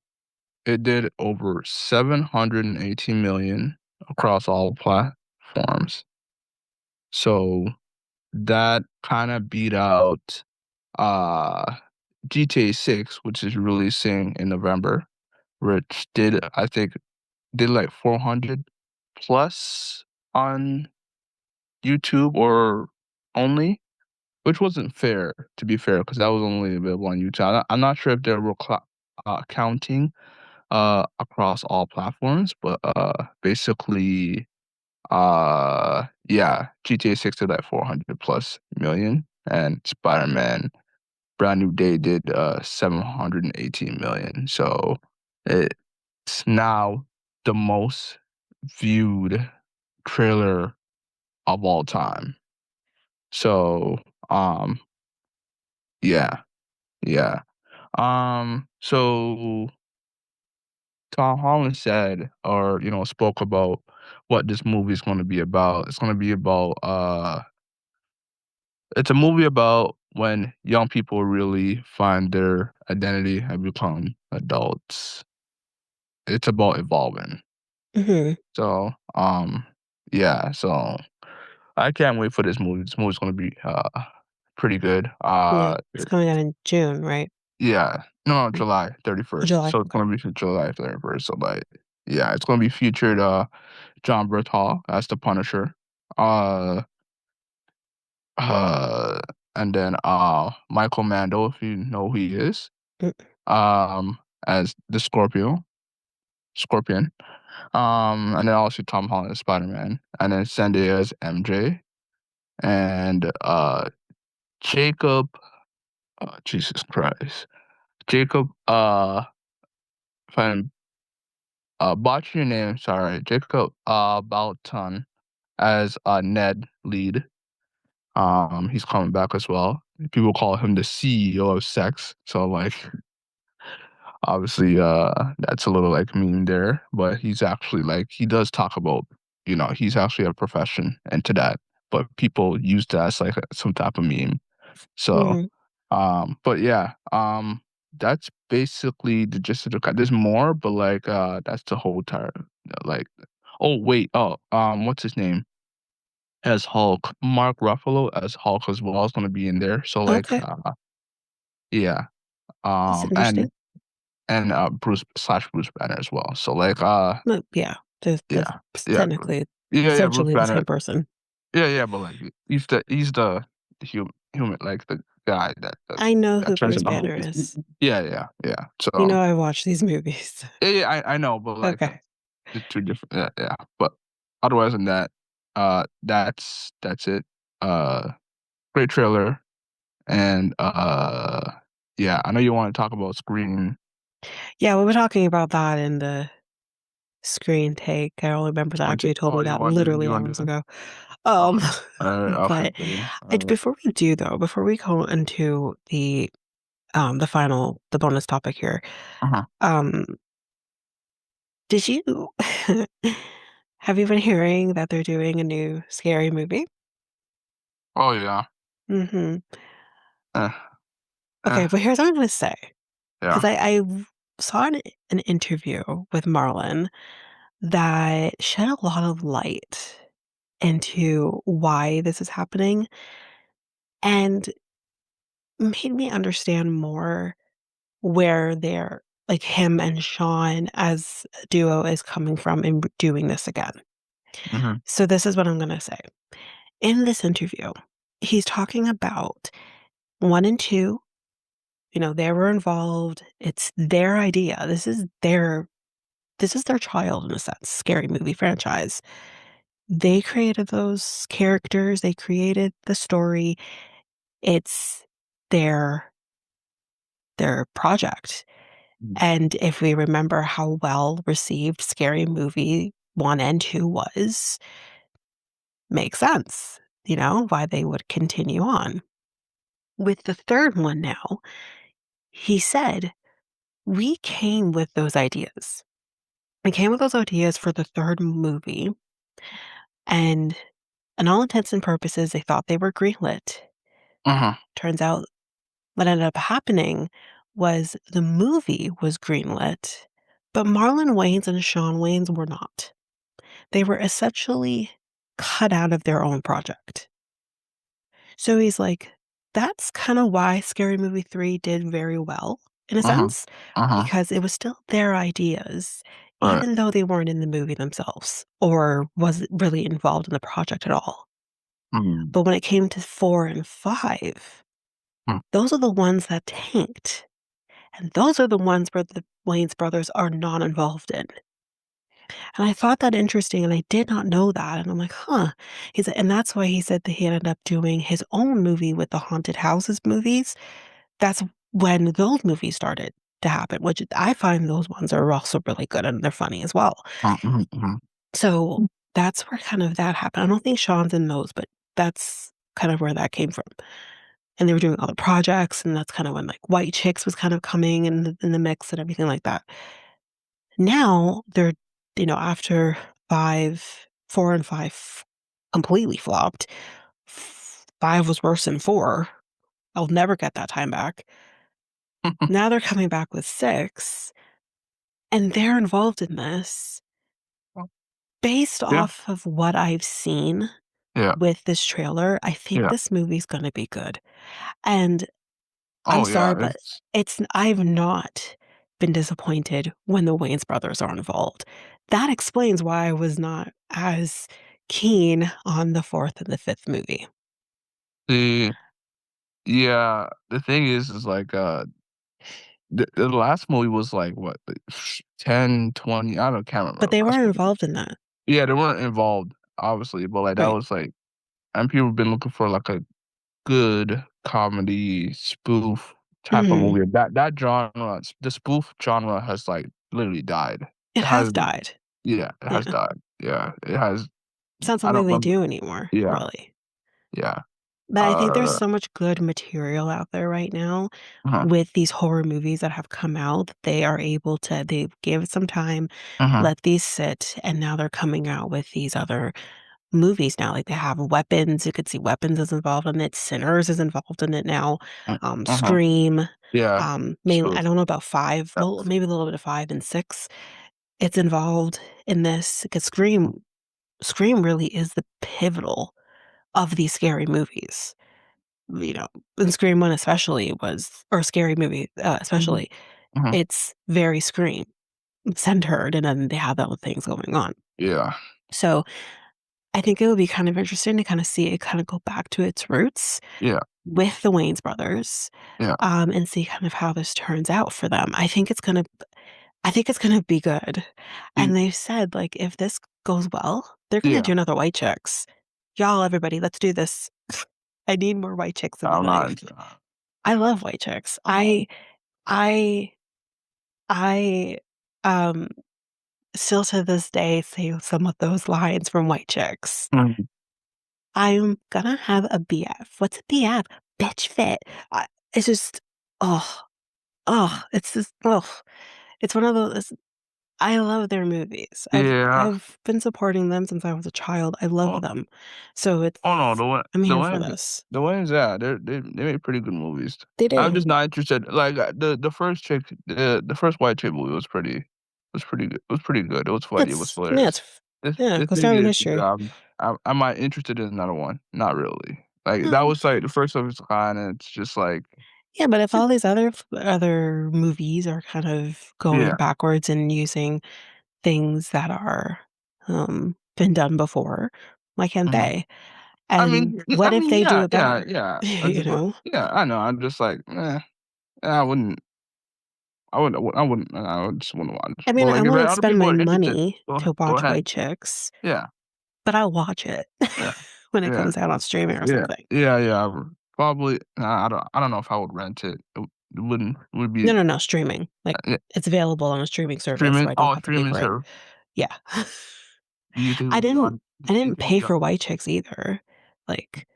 [SPEAKER 1] it did over 718 million across all platforms. So that kind of beat out uh GTA 6, which is releasing in November, which did I think did like 400 plus on YouTube or only, which wasn't fair to be fair because that was only available on YouTube. I'm not sure if they were counting across all platforms, but basically yeah, GTA 6 did like 400 plus million, and Spider-Man Brand New Day did 718 million. So it's now the most viewed trailer of all time. So um yeah, yeah. So Tom Holland said or spoke about what this movie is going to be about. It's going to be about it's a movie about when young people really find their identity and become adults. It's about evolving.
[SPEAKER 2] mhm.
[SPEAKER 1] So, yeah, so I can't wait for this movie. This movie's gonna be pretty good.
[SPEAKER 2] Yeah, it's coming out in June, right?
[SPEAKER 1] Yeah, no,
[SPEAKER 2] Mm,
[SPEAKER 1] July 31st.
[SPEAKER 2] July,
[SPEAKER 1] So it's
[SPEAKER 2] okay.
[SPEAKER 1] gonna be for July 31st. So like, yeah, it's gonna be featured John Berthal as the Punisher. Uh uh and then Michael Mando, if you know who he is,
[SPEAKER 2] Mm,
[SPEAKER 1] um as the Scorpion. And then also Tom Holland as Spider-Man. And then Zendaya as MJ. And Jacob Jesus Christ. Jacob if I'm botching your name, sorry. Jacob Balton as Ned lead. He's coming back as well. People call him the CEO of sex. So like obviously that's a little like meme there, but he's actually like he does talk about, he's actually a profession into that. But people use that as like some type of meme. So
[SPEAKER 2] Mhm.
[SPEAKER 1] but yeah, that's basically the gist of there's more, but like that's the whole entire like oh wait, what's his name? As Hulk. Mark Ruffalo as Hulk as well is gonna be in there. So like
[SPEAKER 2] Okay,
[SPEAKER 1] yeah.
[SPEAKER 2] that's
[SPEAKER 1] Um
[SPEAKER 2] interesting.
[SPEAKER 1] and Bruce Banner as well. So like
[SPEAKER 2] But yeah, that's
[SPEAKER 1] yeah. Yeah.
[SPEAKER 2] technically
[SPEAKER 1] Yeah, Bruce
[SPEAKER 2] essentially the
[SPEAKER 1] Banner.
[SPEAKER 2] same person.
[SPEAKER 1] Yeah, but like he's the human like the guy
[SPEAKER 2] I know
[SPEAKER 1] that
[SPEAKER 2] who
[SPEAKER 1] turns
[SPEAKER 2] Bruce
[SPEAKER 1] into Hulk.
[SPEAKER 2] Banner is.
[SPEAKER 1] Yeah.
[SPEAKER 2] You
[SPEAKER 1] So
[SPEAKER 2] know I watch these movies.
[SPEAKER 1] yeah, I know, but like
[SPEAKER 2] Okay.
[SPEAKER 1] the two different yeah. But otherwise than that, that's it. Great trailer and yeah, I know you want to talk about Scream.
[SPEAKER 2] Yeah, we were talking about that in the screen take. I only remember that after you told
[SPEAKER 1] Oh,
[SPEAKER 2] me that literally
[SPEAKER 1] you want to do
[SPEAKER 2] hours
[SPEAKER 1] that?
[SPEAKER 2] ago. Um,
[SPEAKER 1] Okay. Okay,
[SPEAKER 2] but
[SPEAKER 1] cool. All right.
[SPEAKER 2] before we do though, before we go into the bonus topic here,
[SPEAKER 1] Uh-huh.
[SPEAKER 2] um, did you have you been hearing that they're doing a new scary movie?
[SPEAKER 1] Oh yeah.
[SPEAKER 2] Mhm.
[SPEAKER 1] Eh, eh,
[SPEAKER 2] Okay, but here's what I'm gonna say, because
[SPEAKER 1] yeah.
[SPEAKER 2] saw an interview with Marlon that shed a lot of light into why this is happening and made me understand more where they're like him and Sean as a duo is coming from in doing this again.
[SPEAKER 1] Mhm.
[SPEAKER 2] So this is what I'm gonna say. In this interview, he's talking about 1 and 2, they were involved. It's their idea. This is their child in a sense, scary movie franchise. They created those characters, they created the story. It's their their project.
[SPEAKER 1] Mhm.
[SPEAKER 2] And if we remember how well received Scary Movie 1 and 2 was, makes sense, why they would continue on. With the 3rd one now, he said, "We came with those ideas. We came with those ideas for the 3rd movie, and in all intents and purposes, they thought they were greenlit.
[SPEAKER 1] Uh-huh.
[SPEAKER 2] Turns out what ended up happening was the movie was greenlit, but Marlon Wayans and Shawn Wayans were not. They were essentially cut out of their own project." So he's like, "That's kinda why Scary Movie 3 did very well, in a
[SPEAKER 1] Uh-huh.
[SPEAKER 2] sense,
[SPEAKER 1] Uh-huh.
[SPEAKER 2] because it was still their ideas,
[SPEAKER 1] Right.
[SPEAKER 2] even though they weren't in the movie themselves or wasn't really involved in the project at all."
[SPEAKER 1] Mm.
[SPEAKER 2] But when it came to 4 and 5,
[SPEAKER 1] Mm.
[SPEAKER 2] those are the ones that tanked, and those are the ones where the Wayans brothers are not involved in. And I thought that interesting, and I did not know that, and I'm like, "Huh." And that's why he said that he ended up doing his own movie with the haunted houses movies. That's when those movies started to happen, which I find those ones are also really good and they're funny as well.
[SPEAKER 1] Mhm, mhm.
[SPEAKER 2] So, that's where kind of that happened. I don't think Sean's in those, but that's kind of where that came from. And they were doing other projects, and that's kind of when, like, White Chicks was kind of coming in the mix and everything like that. Now, after 5 4 and 5 completely flopped, 5 was worse than 4. I'll never get that time back. Now they're coming back with 6, and they're involved in this. Based
[SPEAKER 1] Yeah,
[SPEAKER 2] off of what I've seen
[SPEAKER 1] yeah,
[SPEAKER 2] with this trailer, I think
[SPEAKER 1] yeah.
[SPEAKER 2] this movie's gonna be good. And I'm
[SPEAKER 1] Oh,
[SPEAKER 2] sorry,
[SPEAKER 1] yeah,
[SPEAKER 2] but I've not been disappointed when the Wayans brothers are involved. That explains why I was not as keen on the 4th and the 5th movie.
[SPEAKER 1] the yeah, the thing is like, the last movie was like, what, like, 10, 20, I don't can't remember
[SPEAKER 2] But
[SPEAKER 1] the
[SPEAKER 2] they
[SPEAKER 1] last
[SPEAKER 2] weren't
[SPEAKER 1] movie.
[SPEAKER 2] involved in that.
[SPEAKER 1] Yeah, they weren't involved, obviously, but, like, that
[SPEAKER 2] Right.
[SPEAKER 1] was, like and people have been looking for, like, a good comedy spoof type of
[SPEAKER 2] Mhm.
[SPEAKER 1] movie. That genre, the spoof genre has, like, literally died.
[SPEAKER 2] It
[SPEAKER 1] It
[SPEAKER 2] has
[SPEAKER 1] has
[SPEAKER 2] died.
[SPEAKER 1] yeah, it has
[SPEAKER 2] Yeah.
[SPEAKER 1] died. Yeah, it has
[SPEAKER 2] It's not
[SPEAKER 1] I
[SPEAKER 2] something
[SPEAKER 1] don't
[SPEAKER 2] they
[SPEAKER 1] remember
[SPEAKER 2] do anymore,
[SPEAKER 1] yeah,
[SPEAKER 2] really.
[SPEAKER 1] yeah.
[SPEAKER 2] But I think there's so much good material out there right now
[SPEAKER 1] uh-huh,
[SPEAKER 2] with these horror movies that have come out that they are able to they gave it some time,
[SPEAKER 1] uh-huh,
[SPEAKER 2] let these sit, and now they're coming out with these other movies now. Like they have Weapons, you could see Weapons is involved in it, Sinners is involved in it now,
[SPEAKER 1] uh-huh.
[SPEAKER 2] Scream,
[SPEAKER 1] Yeah.
[SPEAKER 2] mainly
[SPEAKER 1] So
[SPEAKER 2] I don't know about 5,
[SPEAKER 1] that,
[SPEAKER 2] well, maybe a little bit of 5 and 6. It's involved in this because Scream really is the pivotal of these scary movies. You know, and Scream 1 especially was or Scary Movie,
[SPEAKER 1] mhm,
[SPEAKER 2] especially,
[SPEAKER 1] mhm.
[SPEAKER 2] it's very Scream centered, and then they have other things going on.
[SPEAKER 1] Yeah.
[SPEAKER 2] So, I think it would be kind of interesting to kinda see it kinda go back to its roots
[SPEAKER 1] Yeah.
[SPEAKER 2] with the Wayans brothers,
[SPEAKER 1] Yeah.
[SPEAKER 2] and see kind of how this turns out for them. I think it's gonna be good,
[SPEAKER 1] See,
[SPEAKER 2] and they've said, like, if this goes well, they're gonna
[SPEAKER 1] yeah.
[SPEAKER 2] do another White Chicks. "Y'all, everybody, let's do this. I need more White Chicks in my
[SPEAKER 1] I'm not
[SPEAKER 2] life."
[SPEAKER 1] into that.
[SPEAKER 2] I love White Chicks. I I, um, still to this day say some of those lines from White Chicks.
[SPEAKER 1] Mhm.
[SPEAKER 2] "I'm gonna have a BF." What's a BF? Bitch fit. It's just, oh, it's just, oh, it's one of those. I love their movies.
[SPEAKER 1] Yeah.
[SPEAKER 2] I've been supporting them since I was a child. I love
[SPEAKER 1] Oh,
[SPEAKER 2] them. So
[SPEAKER 1] oh no,
[SPEAKER 2] it's I'm
[SPEAKER 1] the
[SPEAKER 2] here for
[SPEAKER 1] ones,
[SPEAKER 2] this.
[SPEAKER 1] the ones, yeah, they make pretty good movies.
[SPEAKER 2] They
[SPEAKER 1] I'm
[SPEAKER 2] do.
[SPEAKER 1] just not interested. Like the first chick, the first white chick movie was pretty good. It was pretty good. It was funny. It was hilarious.
[SPEAKER 2] Yeah,
[SPEAKER 1] This
[SPEAKER 2] goes
[SPEAKER 1] thing
[SPEAKER 2] down in
[SPEAKER 1] is,
[SPEAKER 2] history.
[SPEAKER 1] am I interested in another one? Not really. Like that
[SPEAKER 2] Um,
[SPEAKER 1] was like the first of its kind, and it's just like,
[SPEAKER 2] yeah, but if all these other movies are kind of going
[SPEAKER 1] yeah.
[SPEAKER 2] backwards and using things that are, been done before, why can't
[SPEAKER 1] Mhm.
[SPEAKER 2] they? And
[SPEAKER 1] I
[SPEAKER 2] what if
[SPEAKER 1] mean,
[SPEAKER 2] they do
[SPEAKER 1] yeah,
[SPEAKER 2] it
[SPEAKER 1] yeah,
[SPEAKER 2] better?
[SPEAKER 1] yeah.
[SPEAKER 2] You know?
[SPEAKER 1] Yeah, I know. I'm just like, I wouldn't. I just wouldn't watch.
[SPEAKER 2] I
[SPEAKER 1] But
[SPEAKER 2] mean, I
[SPEAKER 1] like, if
[SPEAKER 2] wouldn't
[SPEAKER 1] other
[SPEAKER 2] spend
[SPEAKER 1] people
[SPEAKER 2] my
[SPEAKER 1] are interested,
[SPEAKER 2] money to
[SPEAKER 1] go
[SPEAKER 2] watch
[SPEAKER 1] ahead.
[SPEAKER 2] White Chicks,
[SPEAKER 1] Yeah,
[SPEAKER 2] but I'll watch it
[SPEAKER 1] yeah,
[SPEAKER 2] when it
[SPEAKER 1] yeah,
[SPEAKER 2] comes out on streaming or
[SPEAKER 1] yeah,
[SPEAKER 2] something.
[SPEAKER 1] yeah, yeah. Probably. I don't know if I would rent it. It wouldn't. Would be
[SPEAKER 2] No, no, no, streaming. Like,
[SPEAKER 1] yeah,
[SPEAKER 2] it's available on a streaming service, so
[SPEAKER 1] streaming.
[SPEAKER 2] I don't
[SPEAKER 1] Oh,
[SPEAKER 2] have to pay
[SPEAKER 1] streaming
[SPEAKER 2] for it.
[SPEAKER 1] service.
[SPEAKER 2] Yeah.
[SPEAKER 1] Do you think it
[SPEAKER 2] I
[SPEAKER 1] would be
[SPEAKER 2] didn't
[SPEAKER 1] on?
[SPEAKER 2] I
[SPEAKER 1] Do you
[SPEAKER 2] didn't
[SPEAKER 1] think it would
[SPEAKER 2] pay
[SPEAKER 1] be on?
[SPEAKER 2] for White Chicks either. Like,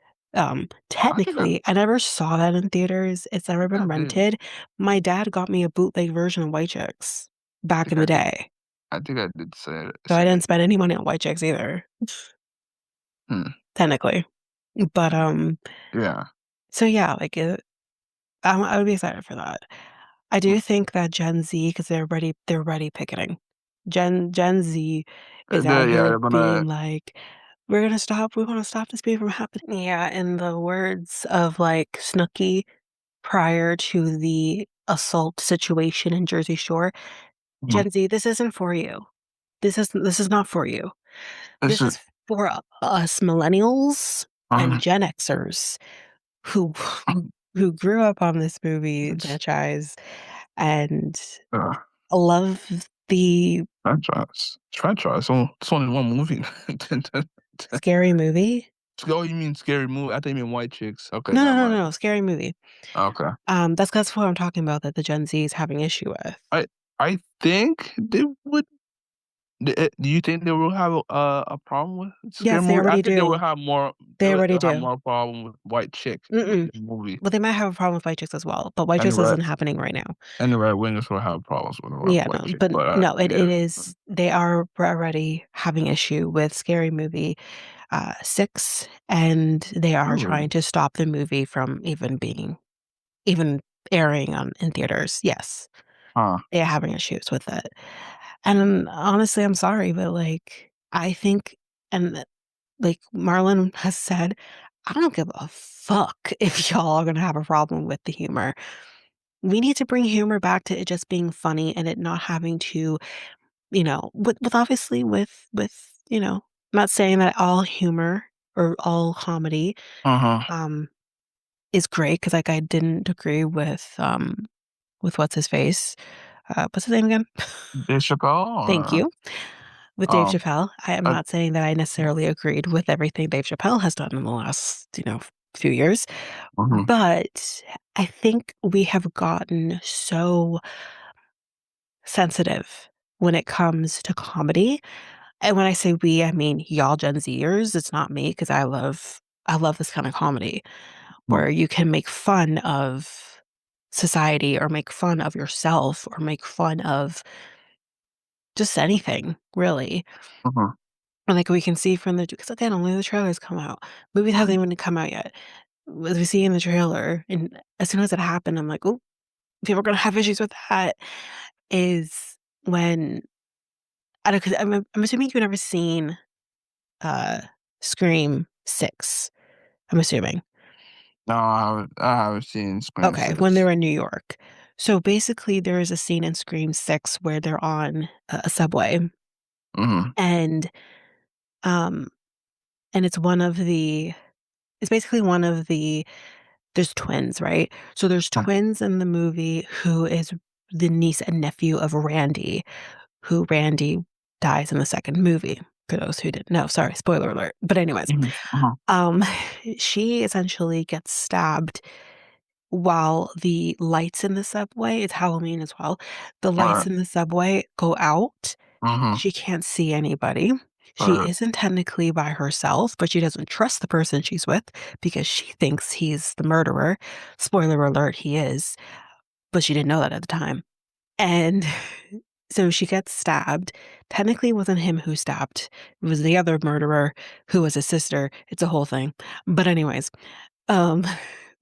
[SPEAKER 1] I think
[SPEAKER 2] technically, I never saw that in theaters. It's never
[SPEAKER 1] I
[SPEAKER 2] been
[SPEAKER 1] did.
[SPEAKER 2] rented. My dad got me a bootleg version of White Chicks
[SPEAKER 1] I
[SPEAKER 2] back in
[SPEAKER 1] think
[SPEAKER 2] the
[SPEAKER 1] I did.
[SPEAKER 2] day,
[SPEAKER 1] I think I did
[SPEAKER 2] so I
[SPEAKER 1] say it.
[SPEAKER 2] didn't spend any money on White Chicks either,
[SPEAKER 1] Hmm.
[SPEAKER 2] technically. But,
[SPEAKER 1] Yeah.
[SPEAKER 2] so yeah, like, I would be excited for that. I
[SPEAKER 1] Hmm.
[SPEAKER 2] do think that Gen Z, because they're ready picketing. Gen Z is out
[SPEAKER 1] Yeah,
[SPEAKER 2] here
[SPEAKER 1] they're gonna.
[SPEAKER 2] being like, we wanna stop this being from happening." Yeah, in the words of, like, Snooki prior to the assault situation in Jersey Shore,
[SPEAKER 1] Mhm.
[SPEAKER 2] "Gen Z, this isn't for you. This is not for you.
[SPEAKER 1] This
[SPEAKER 2] This
[SPEAKER 1] is.
[SPEAKER 2] is for us millennials and
[SPEAKER 1] Um.
[SPEAKER 2] Gen Xers who who grew up on this movie
[SPEAKER 1] It's.
[SPEAKER 2] franchise and
[SPEAKER 1] Uh,
[SPEAKER 2] love the
[SPEAKER 1] franchise. It's franchise. Oh, it's only one movie.
[SPEAKER 2] scary movie.
[SPEAKER 1] Oh, you mean Scary Movie? I thought you mean White Chicks. Okay,
[SPEAKER 2] No, no,
[SPEAKER 1] never
[SPEAKER 2] no,
[SPEAKER 1] mind.
[SPEAKER 2] no, scary movie.
[SPEAKER 1] Okay.
[SPEAKER 2] That's what I'm talking about that the Gen Z is having issue with.
[SPEAKER 1] I I think they would. Do you think they will have a problem with Scary
[SPEAKER 2] Yes, they
[SPEAKER 1] Movie? I
[SPEAKER 2] already
[SPEAKER 1] think they will
[SPEAKER 2] do.
[SPEAKER 1] have more.
[SPEAKER 2] They already
[SPEAKER 1] They'll have
[SPEAKER 2] do.
[SPEAKER 1] more problem with White Chicks with
[SPEAKER 2] Mm-mm.
[SPEAKER 1] the movie,
[SPEAKER 2] Well, they might have a problem with White Chicks as well, but White
[SPEAKER 1] and the
[SPEAKER 2] Chicks
[SPEAKER 1] right
[SPEAKER 2] isn't happening right now.
[SPEAKER 1] wingers will have problems with
[SPEAKER 2] Yeah,
[SPEAKER 1] White
[SPEAKER 2] no,
[SPEAKER 1] Chick.
[SPEAKER 2] but
[SPEAKER 1] But
[SPEAKER 2] no, it
[SPEAKER 1] yeah.
[SPEAKER 2] is they are already having issue with Scary Movie 6, and they are
[SPEAKER 1] Really?
[SPEAKER 2] trying to stop the movie from even airing on in theaters. Yes,
[SPEAKER 1] Huh?
[SPEAKER 2] they're having issues with it. And honestly, I'm sorry, but, like, I think and, like Marlon has said, "I don't give a fuck if y'all are gonna have a problem with the humor." We need to bring humor back to it just being funny and it not having to, with obviously I'm not saying that all humor or all comedy,
[SPEAKER 1] Uh-huh.
[SPEAKER 2] um, is great because like, I didn't agree with what's his face? What's his name again?
[SPEAKER 1] Dave Chappelle
[SPEAKER 2] Thank
[SPEAKER 1] or
[SPEAKER 2] you. With Dave
[SPEAKER 1] oh,
[SPEAKER 2] Chappelle. I am
[SPEAKER 1] uh,
[SPEAKER 2] not saying that I necessarily agreed with everything Dave Chappelle has done in the last, few years,
[SPEAKER 1] mhm,
[SPEAKER 2] but I think we have gotten so sensitive when it comes to comedy. And when I say we, I mean y'all Gen Zers. It's not me because I love I love this kind of comedy
[SPEAKER 1] mhm,
[SPEAKER 2] where you can make fun of society or make fun of yourself or make fun of just anything, really.
[SPEAKER 1] mhm,
[SPEAKER 2] And like we can see from the because again, only the trailers come out. Movie hasn't even come out yet. As we see in the trailer, and as soon as it happened, I'm like, "Oh, people are gonna have issues with that." Is when I don't 'cause I'm assuming you've never seen, uh, Scream 6, I'm assuming.
[SPEAKER 1] no, I haven't seen Scream
[SPEAKER 2] Okay, when
[SPEAKER 1] 6.
[SPEAKER 2] they're in New York. So, basically, there is a scene in Scream 6 where they're on a subway,
[SPEAKER 1] Mhm,
[SPEAKER 2] and, um, and it's basically one of the there's twins, right? So, there's
[SPEAKER 1] mm,
[SPEAKER 2] twins in the movie who is the niece and nephew of Randy, who Randy dies in the 2nd movie, for those who didn't know. Sorry, spoiler alert. But anyways,
[SPEAKER 1] mhm, mhm,
[SPEAKER 2] um, she essentially gets stabbed while the lights in the subway it's Halloween as well. The lights
[SPEAKER 1] right,
[SPEAKER 2] in the subway go out.
[SPEAKER 1] mhm,
[SPEAKER 2] She can't see anybody. She
[SPEAKER 1] right,
[SPEAKER 2] isn't technically by herself, but she doesn't trust the person she's with because she thinks he's the murderer. Spoiler alert, he is, but she didn't know that at the time. And so she gets stabbed. Technically, it wasn't him who stabbed. It was the other murderer who was his sister. It's a whole thing. But anyways, um,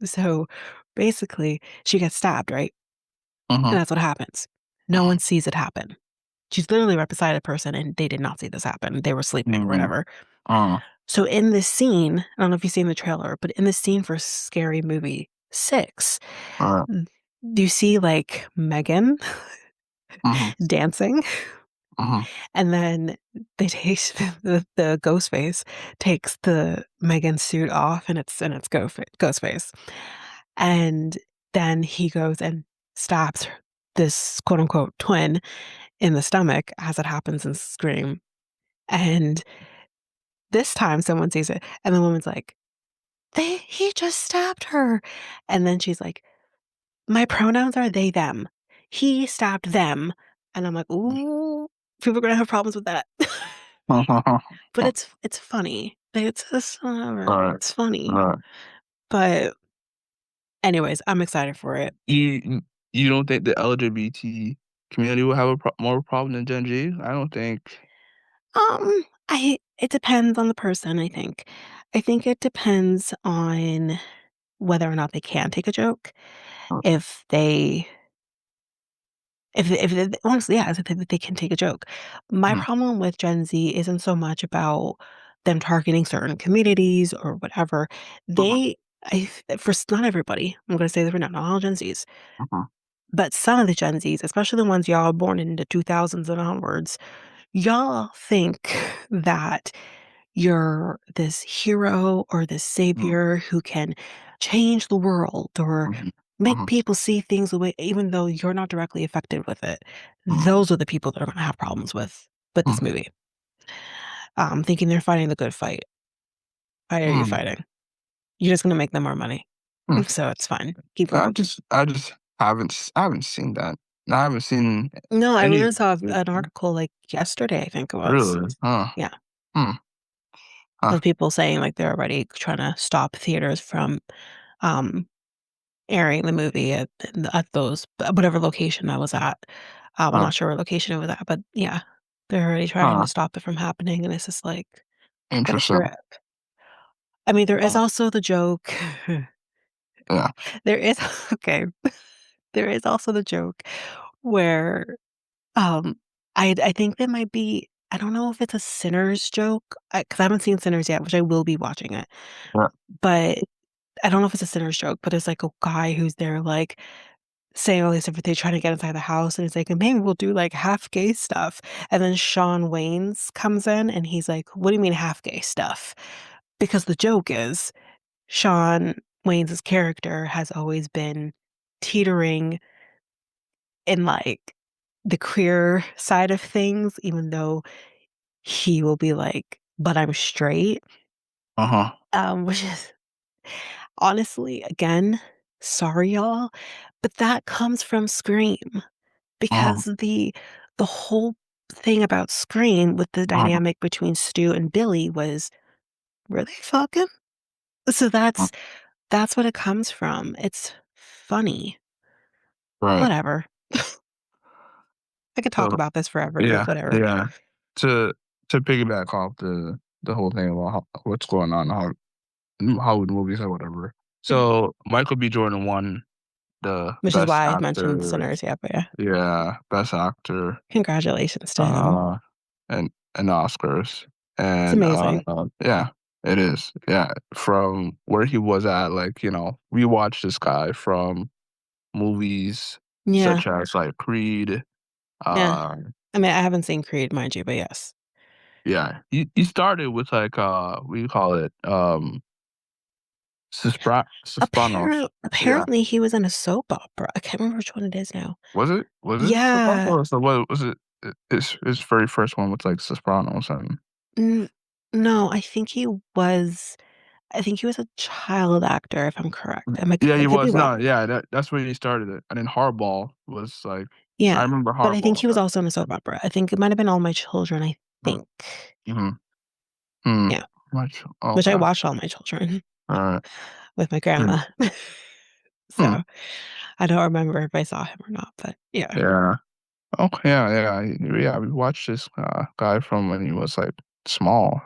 [SPEAKER 2] so basically, she gets stabbed, right?
[SPEAKER 1] mhm,
[SPEAKER 2] And that's what happens. No one sees it happen. She's literally right beside a person, and they did not see this happen. They were sleeping or
[SPEAKER 1] mhm,
[SPEAKER 2] whatever.
[SPEAKER 1] uh,
[SPEAKER 2] So in this scene, I don't know if you've seen the trailer, but in this scene for Scary Movie 6,
[SPEAKER 1] right,
[SPEAKER 2] mm, you see like Megan
[SPEAKER 1] mhm,
[SPEAKER 2] dancing,
[SPEAKER 1] mhm,
[SPEAKER 2] and then they take the ghost face takes the Megan suit off, and it's ghost face. And then he goes and stabs this quote unquote twin in the stomach as it happens in Scream. And this time someone sees it and the woman's like, he just stabbed her. And then she's like, my pronouns are they, them. He stabbed them. And I'm like, ooh, people are gonna have problems with that. But it's funny. It's just whatever.
[SPEAKER 1] right,
[SPEAKER 2] It's funny.
[SPEAKER 1] right.
[SPEAKER 2] But anyways, I'm excited for it.
[SPEAKER 1] You don't think the LGBT community will have a more problem than Gen Z? I don't think.
[SPEAKER 2] I it depends on the person, I think. I think it depends on whether or not they can take a joke. If they if they honestly, yeah, if they can take a joke. My
[SPEAKER 1] Mhm,
[SPEAKER 2] problem with Gen Z isn't so much about them targeting certain communities or whatever.
[SPEAKER 1] mhm,
[SPEAKER 2] They for not everybody, I'm gonna say this right now, not all Gen Zs,
[SPEAKER 1] mhm,
[SPEAKER 2] but some of the Gen Zs, especially the ones y'all born in the 2000s and onwards, y'all think that you're this hero or this
[SPEAKER 1] mhm,
[SPEAKER 2] savior who can change the world or
[SPEAKER 1] mhm,
[SPEAKER 2] make
[SPEAKER 1] mhm,
[SPEAKER 2] people see things the way even though you're not directly affected with it.
[SPEAKER 1] mhm,
[SPEAKER 2] Those are the people that are gonna have problems with this
[SPEAKER 1] mhm,
[SPEAKER 2] movie. Thinking they're fighting the good fight. Why are you
[SPEAKER 1] mhm,
[SPEAKER 2] fighting? You're just gonna make them more money.
[SPEAKER 1] mhm.
[SPEAKER 2] So it's fine. Keep going.
[SPEAKER 1] I just I haven't seen that. I haven't seen
[SPEAKER 2] No, I
[SPEAKER 1] any.
[SPEAKER 2] literally saw an article, like, yesterday, I think it was.
[SPEAKER 1] Really? Huh.
[SPEAKER 2] Yeah,
[SPEAKER 1] Hmm. Huh.
[SPEAKER 2] of people saying, like, they're already trying to stop theaters from, um, airing the movie at those whatever location I was at. I'm
[SPEAKER 1] Huh.
[SPEAKER 2] not sure what location it was at, but yeah, they're already trying to
[SPEAKER 1] Huh.
[SPEAKER 2] stop it from happening, and it's just like, what a
[SPEAKER 1] Interesting.
[SPEAKER 2] trip. I mean, there is
[SPEAKER 1] Uh,
[SPEAKER 2] also the joke
[SPEAKER 1] yeah.
[SPEAKER 2] there is okay, there is also the joke where, um, I think there might be I don't know if it's a Sinners joke, because I haven't seen Sinners yet, which I will be watching it,
[SPEAKER 1] Yeah.
[SPEAKER 2] but I don't know if it's a Sinners joke, but there's, like, a guy who's there, like, saying all these different things, trying to get inside the house, and he's like, "Maybe we'll do, like, half gay stuff." And then Shawn Wayans comes in, and he's like, "What do you mean half gay stuff?" Because the joke is Shawn Wayans' character has always been teetering in, like, the queer side of things, even though he will be like, "But I'm straight,"
[SPEAKER 1] Uh-huh.
[SPEAKER 2] which is honestly, again, sorry, y'all, but that comes from Scream.
[SPEAKER 1] Uh-huh.
[SPEAKER 2] Because the whole thing about Scream with the
[SPEAKER 1] Uh-huh.
[SPEAKER 2] dynamic between Stu and Billy was, were they fucking? So
[SPEAKER 1] Uh,
[SPEAKER 2] that's what it comes from. It's funny.
[SPEAKER 1] Right.
[SPEAKER 2] Whatever. I could talk
[SPEAKER 1] So
[SPEAKER 2] about this forever, but
[SPEAKER 1] yeah,
[SPEAKER 2] whatever.
[SPEAKER 1] yeah. To to piggyback off the whole thing about what's going on, Hollywood movies or whatever.
[SPEAKER 2] Mhm.
[SPEAKER 1] So Michael B. Jordan won the
[SPEAKER 2] Which is
[SPEAKER 1] best
[SPEAKER 2] why I mentioned
[SPEAKER 1] actor.
[SPEAKER 2] Sinners, yeah, but yeah.
[SPEAKER 1] Yeah, best actor.
[SPEAKER 2] Congratulations to him.
[SPEAKER 1] Uh, and Oscars.
[SPEAKER 2] It's
[SPEAKER 1] And
[SPEAKER 2] amazing.
[SPEAKER 1] yeah, it is. Yeah, from where he was at, like we watched this guy from movies
[SPEAKER 2] Yeah,
[SPEAKER 1] such as like Creed.
[SPEAKER 2] yeah.
[SPEAKER 1] Uh,
[SPEAKER 2] I mean, I haven't seen Creed, mind you, but yes.
[SPEAKER 1] yeah, he started with like what do you call it? Sopranos. Yeah,
[SPEAKER 2] Apparently he was in a soap opera. I can't remember which one it is now.
[SPEAKER 1] was it Sopranos?
[SPEAKER 2] Yeah.
[SPEAKER 1] Or so what was it? His very first one was like Sopranos and
[SPEAKER 2] N no, I think he was a child actor, if I'm correct.
[SPEAKER 1] yeah,
[SPEAKER 2] I
[SPEAKER 1] he
[SPEAKER 2] could be
[SPEAKER 1] was.
[SPEAKER 2] wrong.
[SPEAKER 1] No, yeah, that's where he started it. And then Hardball was like, I
[SPEAKER 2] Yeah,
[SPEAKER 1] remember
[SPEAKER 2] but I think
[SPEAKER 1] Hardball.
[SPEAKER 2] he was also in a soap opera. I think it might have been All My Children, I think.
[SPEAKER 1] Mm-hmm. Hmm.
[SPEAKER 2] Yeah,
[SPEAKER 1] Much.
[SPEAKER 2] which I
[SPEAKER 1] Okay.
[SPEAKER 2] watched All My Children
[SPEAKER 1] All right.
[SPEAKER 2] with my
[SPEAKER 1] Hmm.
[SPEAKER 2] grandma.
[SPEAKER 1] Hmm.
[SPEAKER 2] So, I don't remember if I saw him or not, but yeah.
[SPEAKER 1] Yeah. Okay. Yeah. Yeah. Yeah. We watched this guy from when he was like small.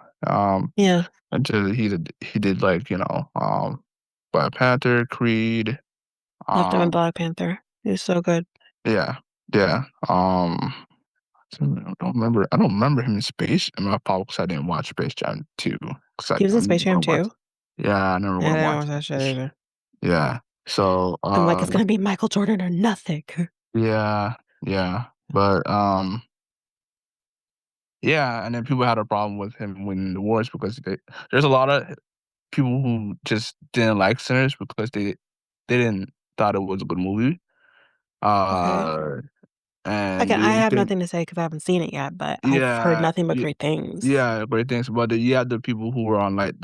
[SPEAKER 2] Yeah,
[SPEAKER 1] Until he did like Black Panther, Creed.
[SPEAKER 2] loved him in
[SPEAKER 1] Um.
[SPEAKER 2] Black Panther. He was so good.
[SPEAKER 1] Yeah. Yeah. I don't remember. I don't remember him in Space. I mean, probably because I didn't watch Space Jam 2. Because
[SPEAKER 2] He was
[SPEAKER 1] I
[SPEAKER 2] in
[SPEAKER 1] never
[SPEAKER 2] Space Jam
[SPEAKER 1] want to watch.
[SPEAKER 2] too.
[SPEAKER 1] Yeah, I never
[SPEAKER 2] I
[SPEAKER 1] want to
[SPEAKER 2] didn't
[SPEAKER 1] watch
[SPEAKER 2] watch that shit
[SPEAKER 1] it.
[SPEAKER 2] either.
[SPEAKER 1] Yeah. So,
[SPEAKER 2] I'm like, it's gonna be Michael Jordan or nothing.
[SPEAKER 1] yeah, yeah. But yeah, and then people had a problem with him winning the awards because there's a lot of people who just didn't like Sinners because they didn't thought it was a good movie.
[SPEAKER 2] Okay.
[SPEAKER 1] Uh, and
[SPEAKER 2] I
[SPEAKER 1] they
[SPEAKER 2] have
[SPEAKER 1] think
[SPEAKER 2] nothing to say because I haven't seen it yet, but I've heard
[SPEAKER 1] yeah,
[SPEAKER 2] nothing but great things.
[SPEAKER 1] yeah, great things. But you had the people who were on like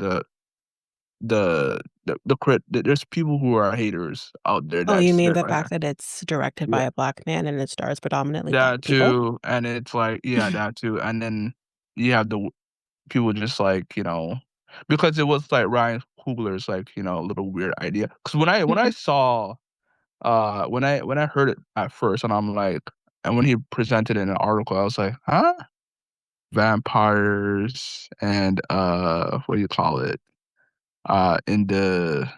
[SPEAKER 1] there's people who are haters out there
[SPEAKER 2] Oh, you
[SPEAKER 1] that's
[SPEAKER 2] mean
[SPEAKER 1] they're
[SPEAKER 2] the
[SPEAKER 1] like
[SPEAKER 2] fact that it's directed by
[SPEAKER 1] yeah,
[SPEAKER 2] a black man and it stars predominantly black
[SPEAKER 1] that
[SPEAKER 2] people?
[SPEAKER 1] too, and it's like yeah, that too, and then you have the people just like because it was like Ryan Coogler's like a little weird idea. Because when I
[SPEAKER 2] Mhm,
[SPEAKER 1] saw when I heard it at first, and I'm like, and when he presented it in an article, I was like, huh? Vampires and what do you call it? In the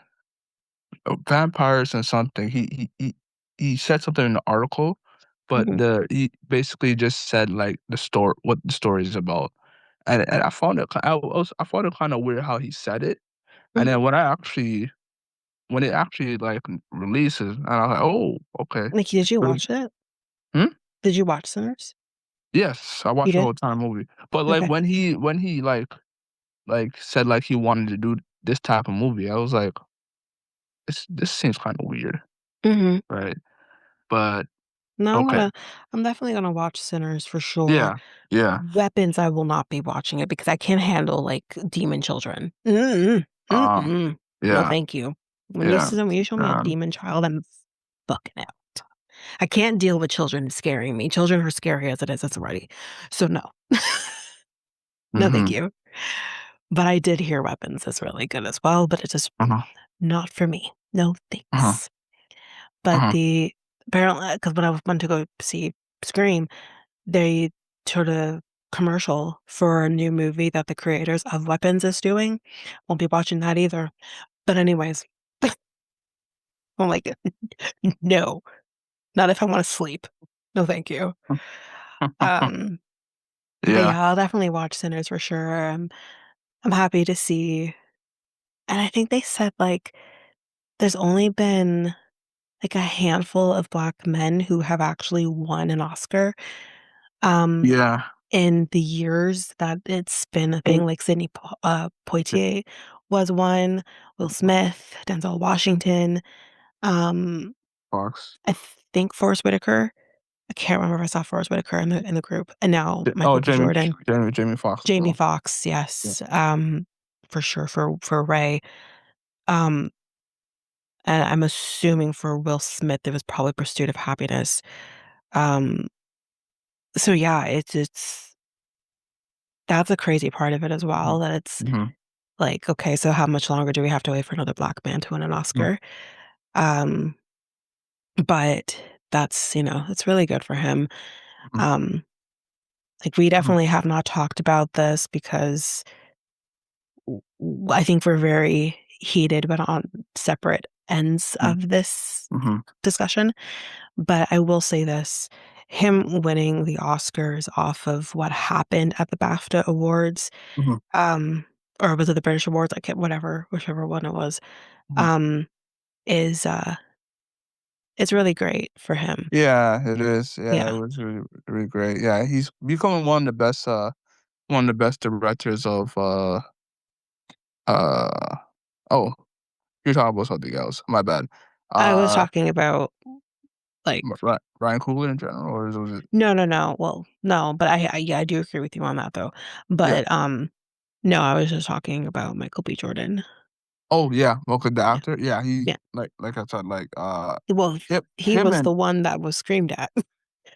[SPEAKER 1] vampires and something. He said something in the article, but
[SPEAKER 2] mhm,
[SPEAKER 1] he basically just said like the story, what the story is about, and I found it kind of weird how he said it, and
[SPEAKER 2] mhm.
[SPEAKER 1] then when it actually like releases, and I was like, oh, okay,
[SPEAKER 2] Like, did
[SPEAKER 1] it's
[SPEAKER 2] you
[SPEAKER 1] really
[SPEAKER 2] watch it?
[SPEAKER 1] hmm?
[SPEAKER 2] Did you watch Sinners?
[SPEAKER 1] Yes, I
[SPEAKER 2] You
[SPEAKER 1] watched the
[SPEAKER 2] did?
[SPEAKER 1] whole time movie, but like
[SPEAKER 2] Okay.
[SPEAKER 1] when he like said like he wanted to do this type of movie, I was like, this seems kind of weird,
[SPEAKER 2] Mhm.
[SPEAKER 1] right? But
[SPEAKER 2] No,
[SPEAKER 1] okay.
[SPEAKER 2] I'm definitely gonna watch Sinners for sure.
[SPEAKER 1] Yeah, yeah,
[SPEAKER 2] Weapons, I will not be watching it because I can't handle, like, demon children. Mm-mm,
[SPEAKER 1] um,
[SPEAKER 2] mm-mm. No,
[SPEAKER 1] yeah,
[SPEAKER 2] thank you.
[SPEAKER 1] yeah,
[SPEAKER 2] When you show me a demon child, I'm fucking out. I can't deal with children scaring me. Children are scary as it is, it's already. So, no. No, thank
[SPEAKER 1] mhm,
[SPEAKER 2] you. But I did hear Weapons is really good as well, but it's just
[SPEAKER 1] uh-huh,
[SPEAKER 2] not for me. No,
[SPEAKER 1] uh-huh,
[SPEAKER 2] thanks. But
[SPEAKER 1] uh-huh,
[SPEAKER 2] the apparently, because when I went to go see Scream, they showed a commercial for a new movie that the creators of Weapons is doing. Won't be watching that either. But anyways, I'm like, "No, not if I wanna sleep. No, thank you." Um, but
[SPEAKER 1] yeah,
[SPEAKER 2] yeah, I'll definitely watch Sinners for sure. I'm happy to see and I think they said, like, there's only been, like, a handful of Black men who have actually won an Oscar, um,
[SPEAKER 1] yeah,
[SPEAKER 2] in the years that it's been a thing, like Poitier was one, Will Smith, Denzel Washington, um,
[SPEAKER 1] Fox.
[SPEAKER 2] I think Forest Whitaker. I can't remember if I saw Forest Whitaker in the group, and now
[SPEAKER 1] Oh,
[SPEAKER 2] Michael B. Jordan.
[SPEAKER 1] Jamie Foxx as
[SPEAKER 2] Jamie
[SPEAKER 1] well.
[SPEAKER 2] Foxx,
[SPEAKER 1] Yeah,
[SPEAKER 2] yes, for sure for Ray, um, and I'm assuming for Will Smith, it was probably Pursuit of Happiness, um, so yeah, it's that's a crazy part of it as
[SPEAKER 1] mhm,
[SPEAKER 2] well, that it's
[SPEAKER 1] mhm,
[SPEAKER 2] like, okay, so how much longer do we have to wait for another black man to win an
[SPEAKER 1] Mhm,
[SPEAKER 2] Oscar? Um, but that's, it's really good for him.
[SPEAKER 1] mhm,
[SPEAKER 2] Um, like we
[SPEAKER 1] mhm,
[SPEAKER 2] definitely have not talked about this because I think we're very heated, but on separate ends
[SPEAKER 1] mhm,
[SPEAKER 2] of this
[SPEAKER 1] mhm,
[SPEAKER 2] discussion. But I will say this, him winning the Oscars off of what happened at the BAFTA Awards,
[SPEAKER 1] mhm,
[SPEAKER 2] um, or was it the British Awards? I can't, whatever, whichever one it was,
[SPEAKER 1] mhm.
[SPEAKER 2] um, is it's really great for him.
[SPEAKER 1] Yeah, it is. Yeah, it
[SPEAKER 2] Yeah.
[SPEAKER 1] was really, really great. Yeah, he's becoming one of the best directors of uh oh, you're talking about something else. My bad.
[SPEAKER 2] I was
[SPEAKER 1] Uh
[SPEAKER 2] talking about like
[SPEAKER 1] Ryan Coogler in general, or was it?
[SPEAKER 2] no, no, no. Well, no, but I yeah, I do agree with you on that though.
[SPEAKER 1] Yeah.
[SPEAKER 2] But no, I was just talking about Michael B. Jordan.
[SPEAKER 1] Oh yeah, okay, the
[SPEAKER 2] Yeah.
[SPEAKER 1] actor. Yeah, he
[SPEAKER 2] Yeah.
[SPEAKER 1] like I said, like
[SPEAKER 2] Well, he
[SPEAKER 1] him
[SPEAKER 2] was
[SPEAKER 1] and
[SPEAKER 2] the one that was screamed at.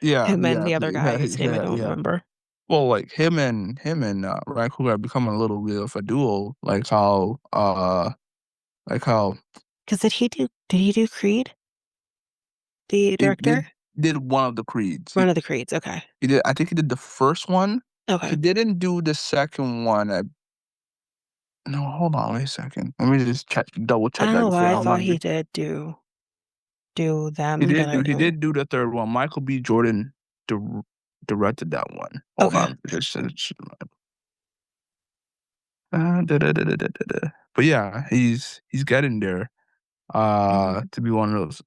[SPEAKER 1] yeah,
[SPEAKER 2] Him and
[SPEAKER 1] yeah,
[SPEAKER 2] the other guy,
[SPEAKER 1] yeah,
[SPEAKER 2] whose name I
[SPEAKER 1] yeah,
[SPEAKER 2] don't
[SPEAKER 1] yeah.
[SPEAKER 2] remember.
[SPEAKER 1] Well, like him and Ryan Coogler are becoming a little bit of a duo, like how
[SPEAKER 2] 'Cause did he do Creed? The
[SPEAKER 1] he
[SPEAKER 2] director?
[SPEAKER 1] did one of the Creeds.
[SPEAKER 2] One of the Creeds, okay.
[SPEAKER 1] He did. I think he did the first one. He
[SPEAKER 2] Okay.
[SPEAKER 1] didn't do the second one. No, hold on, wait a second. Let me just double
[SPEAKER 2] I
[SPEAKER 1] check
[SPEAKER 2] don't
[SPEAKER 1] that
[SPEAKER 2] know
[SPEAKER 1] before
[SPEAKER 2] why I
[SPEAKER 1] I don't
[SPEAKER 2] thought
[SPEAKER 1] want to
[SPEAKER 2] he
[SPEAKER 1] get.
[SPEAKER 2] did do them, but I
[SPEAKER 1] He
[SPEAKER 2] don't.
[SPEAKER 1] did do the third one. Michael B. Jordan dir directed that one. Hold
[SPEAKER 2] Okay.
[SPEAKER 1] on. But yeah, he's getting there.
[SPEAKER 2] Mhm.
[SPEAKER 1] To be one of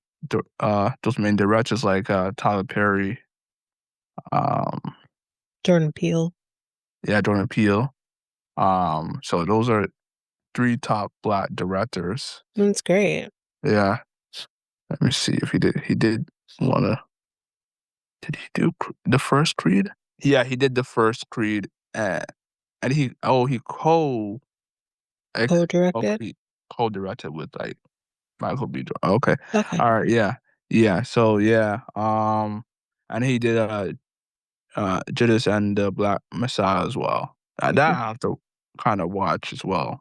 [SPEAKER 1] those main directors like Tyler Perry, um,
[SPEAKER 2] Jordan Peele.
[SPEAKER 1] yeah, Jordan Peele. So those are three top black directors.
[SPEAKER 2] That's great.
[SPEAKER 1] Yeah. Let me see if he did. He did wanna. Did he do the first Creed? Yeah, he did the first Creed, and he like,
[SPEAKER 2] Co-directed?
[SPEAKER 1] he co-directed with like Michael B. Jordan. Okay,
[SPEAKER 2] Okay.
[SPEAKER 1] all right, yeah, yeah. So yeah, and he did Judas and the Black Messiah as well. That
[SPEAKER 2] Mhm.
[SPEAKER 1] I have to kind of watch as well.